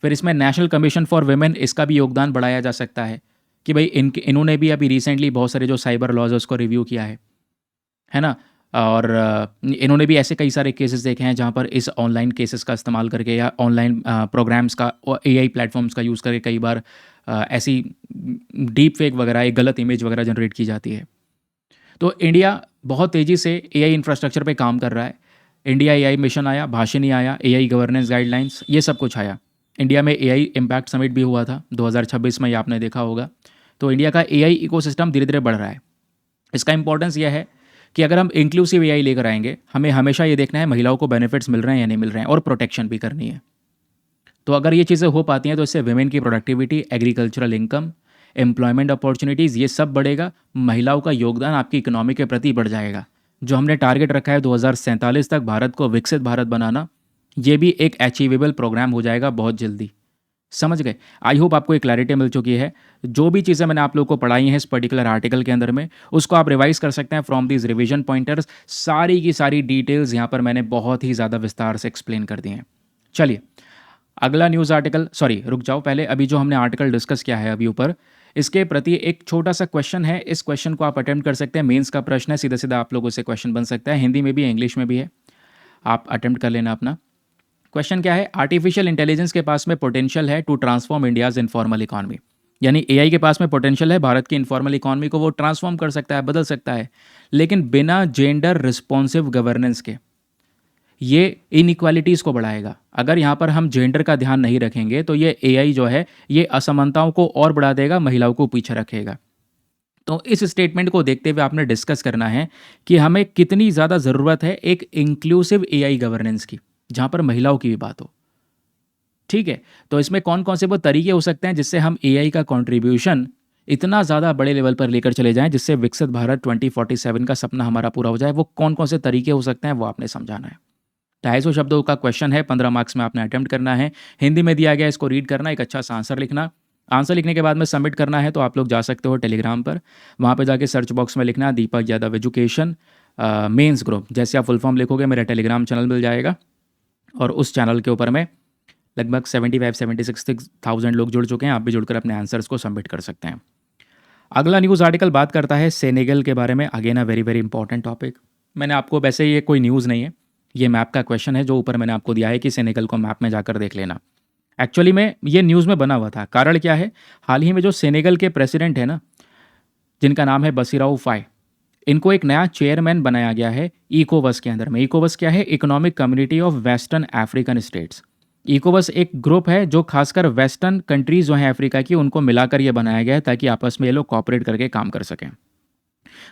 फिर इसमें नेशनल कमीशन फॉर वुमेन, इसका भी योगदान बढ़ाया जा सकता है कि भाई इन्होंने भी अभी रिसेंटली बहुत सारे जो साइबर लॉज है उसको रिव्यू किया है ना। और इन्होंने भी ऐसे कई सारे केसेस देखे हैं जहाँ पर इस ऑनलाइन केसेस का इस्तेमाल करके या ऑनलाइन प्रोग्राम्स का और एआई प्लेटफॉर्म्स का यूज़ करके कई बार ऐसी डीप फेक वगैरह, एक गलत इमेज वगैरह जनरेट की जाती है। तो इंडिया बहुत तेज़ी से एआई इंफ्रास्ट्रक्चर पे काम कर रहा है। इंडिया एआई मिशन आया, भाषिनी आया, एआई गवर्नेंस गाइडलाइंस, ये सब कुछ आया। इंडिया में एआई इम्पैक्ट समिट भी हुआ था 2026 में, ये आपने देखा होगा। तो इंडिया का एआई इकोसिस्टम धीरे धीरे बढ़ रहा है। इसका इंपॉर्टेंस यह है कि अगर हम इंक्लूसिव एआई लेकर आएंगे, हमें हमेशा ये देखना है महिलाओं को बेनिफिट्स मिल रहे हैं या नहीं मिल रहे हैं, और प्रोटेक्शन भी करनी है। तो अगर ये चीज़ें हो पाती हैं तो इससे वुमेन की productivity, agricultural income, employment opportunities, ये सब बढ़ेगा। महिलाओं का योगदान आपकी इकोनॉमी के प्रति बढ़ जाएगा। जो हमने टारगेट रखा है 2047 तक भारत को विकसित भारत बनाना, ये भी एक अचीवेबल प्रोग्राम हो जाएगा बहुत जल्दी। समझ गए? आई होप आपको एक क्लैरिटी मिल चुकी है। जो भी चीज़ें मैंने आप लोगों को पढ़ाई हैं इस पर्टिकुलर आर्टिकल के अंदर में, उसको आप रिवाइज कर सकते हैं फ्रॉम दीज रिवीजन पॉइंटर्स। सारी की सारी डिटेल्स यहाँ पर मैंने बहुत ही ज़्यादा विस्तार से एक्सप्लेन कर दी हैं। चलिए अगला न्यूज़ आर्टिकल, सॉरी रुक जाओ, पहले अभी जो हमने आर्टिकल डिस्कस किया है अभी ऊपर, इसके प्रति एक छोटा सा क्वेश्चन है। इस क्वेश्चन को आप अटेम्प्ट कर सकते हैं, मेंस का प्रश्न है, सीधा सीधा आप लोगों से क्वेश्चन बन सकता है, हिंदी में भी है, इंग्लिश में भी है, आप अटेम्प्ट कर लेना अपना। क्वेश्चन क्या है? आर्टिफिशियल इंटेलिजेंस के पास में पोटेंशियल है to transform India's informal economy, यानी एआई के पास में पोटेंशियल है भारत की इनफॉर्मल इकॉनमी को वो ट्रांसफॉर्म कर सकता है, बदल सकता है, लेकिन बिना जेंडर रिस्पॉन्सिव गवर्नेंस के। ये इनइक्वालिटीज़ को बढ़ाएगा। अगर यहाँ पर हम जेंडर का ध्यान नहीं रखेंगे तो ये एआई जो है ये असमानताओं को और बढ़ा देगा, महिलाओं को पीछे रखेगा। तो इस स्टेटमेंट को देखते हुए आपने डिस्कस करना है कि हमें कितनी ज़्यादा ज़रूरत है एक इंक्लूसिव एआई गवर्नेंस की, जहाँ पर महिलाओं की भी बात हो। ठीक है, तो इसमें कौन कौन से वो तरीके हो सकते हैं जिससे हम एआई का कंट्रीब्यूशन इतना ज़्यादा बड़े लेवल पर लेकर चले जाएं जिससे विकसित भारत 2047 का सपना हमारा पूरा हो जाए। वो कौन कौन से तरीके हो सकते हैं वो आपने समझाना है। 250 शब्दों का क्वेश्चन है, 15 मार्क्स में आपने अटेम्प्ट करना है। हिंदी में दिया गया, इसको रीड करना, एक अच्छा सा आंसर लिखना। आंसर लिखने के बाद में सबमिट करना है तो आप लोग जा सकते हो टेलीग्राम पर, वहाँ पे जाके सर्च बॉक्स में लिखना Deepak Yadav education mains group. जैसे आप फुल फॉर्म लिखोगे मेरा टेलीग्राम चैनल मिल जाएगा, और उस चैनल के ऊपर में लगभग 75-76,000 लोग जुड़ चुके हैं। आप भी जुड़कर अपने आंसर्स को सबमिट कर सकते हैं। अगला न्यूज़ आर्टिकल बात करता है सेनेगल के बारे में। Again a very very important topic. मैंने आपको, वैसे ये कोई न्यूज़ नहीं है, ये मैप का क्वेश्चन है जो ऊपर मैंने आपको दिया है कि सेनेगल को मैप में जाकर देख लेना। एक्चुअली में ये न्यूज़ में बना हुआ था। कारण क्या है? हाल ही में जो सेनेगल के प्रेसिडेंट है ना, जिनका नाम है बसीराउ फाई, इनको एक नया चेयरमैन बनाया गया है इकोवस के अंदर में। इकोवस क्या है? Economic community of western African states. इकोवस एक ग्रुप है जो खासकर वेस्टर्न कंट्रीज जो हैं अफ्रीका की, उनको मिलाकर ये बनाया गया है ताकि आपस में ये लोग कॉपरेट करके काम कर सकें।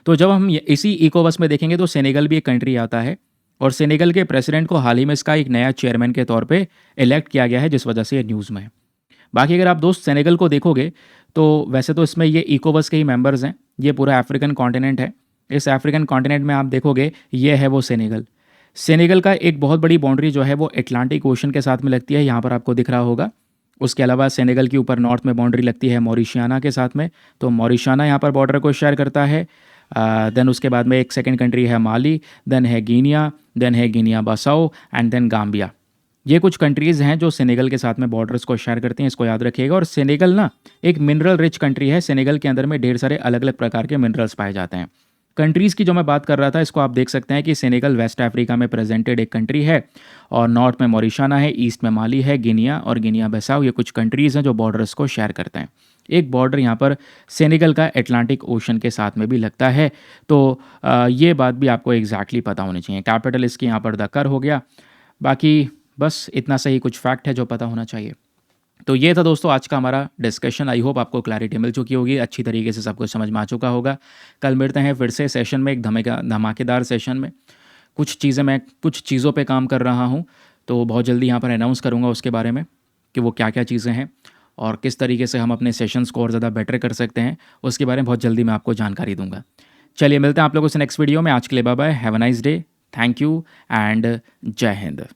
तो जब हम इसी इकोवस में देखेंगे तो सेनेगल भी एक कंट्री आता है, और सेनेगल के प्रेसिडेंट को हाल ही में इसका एक नया चेयरमैन के तौर पे इलेक्ट किया गया है, जिस वजह से ये न्यूज़ में है। बाकी अगर आप दोस्त सेनेगल को देखोगे तो वैसे तो इसमें ये इकोवस के ही मेंबर्स हैं, ये पूरा अफ्रीकन कॉन्टिनेंट है। इस अफ्रीकन कॉन्टिनेंट में आप देखोगे ये है वो सेनेगल। सेनेगल का एक बहुत बड़ी बाउंड्री जो है वो अटलांटिक ओशन के साथ में लगती है, यहाँ पर आपको दिख रहा होगा। उसके अलावा सेनेगल के ऊपर नॉर्थ में बाउंड्री लगती है मॉरिशियाना के साथ में, तो मॉरिशियाना यहाँ पर बॉर्डर को शेयर करता है। देन उसके बाद में एक सेकंड कंट्री है माली, देन है गिनिया, देन है गिनिया बसाओ एंड देन गाम्बिया। ये कुछ कंट्रीज़ हैं जो सेनेगल के साथ में बॉर्डर्स को शेयर करती हैं, इसको याद रखिएगा। और सेनेगल ना एक मिनरल रिच कंट्री है, सेनेगल के अंदर में ढेर सारे अलग अलग प्रकार के मिनरल्स पाए जाते हैं। कंट्रीज़ की जो मैं बात कर रहा था, इसको आप देख सकते हैं कि सेनेगल वेस्ट अफ्रीका में प्रेजेंटेड एक कंट्री है, और नॉर्थ में मॉरिशाना है, ईस्ट में माली है, गिनिया और गिनिया बिसाऊ, ये कुछ कंट्रीज़ हैं जो बॉर्डर्स को शेयर करते हैं। एक बॉर्डर यहाँ पर सेनेगल का अटलांटिक ओशन के साथ में भी लगता है, तो ये बात भी आपको एग्जैक्टली पता होनी चाहिए। कैपिटल इसकी यहाँ पर दक्कर हो गया। बाकी बस इतना सही कुछ फैक्ट है जो पता होना चाहिए। तो ये था दोस्तों आज का हमारा डिस्कशन। आई होप आपको क्लैरिटी मिल चुकी होगी, अच्छी तरीके से सब कुछ समझ में आ चुका होगा। कल मिलते हैं फिर से सेशन में, एक धमाकेदार सेशन में। मैं कुछ चीज़ों पे काम कर रहा हूँ, तो बहुत जल्दी यहाँ पर अनाउंस करूँगा उसके बारे में कि वो क्या क्या चीज़ें हैं और किस तरीके से हम अपने सेशंस को और ज़्यादा बेटर कर सकते हैं, उसके बारे में बहुत जल्दी मैं आपको जानकारी दूंगा। चलिए मिलते हैं आप लोगों से नेक्स्ट वीडियो में। आज के लिए bye bye, have a nice day, thank you and जय हिंद।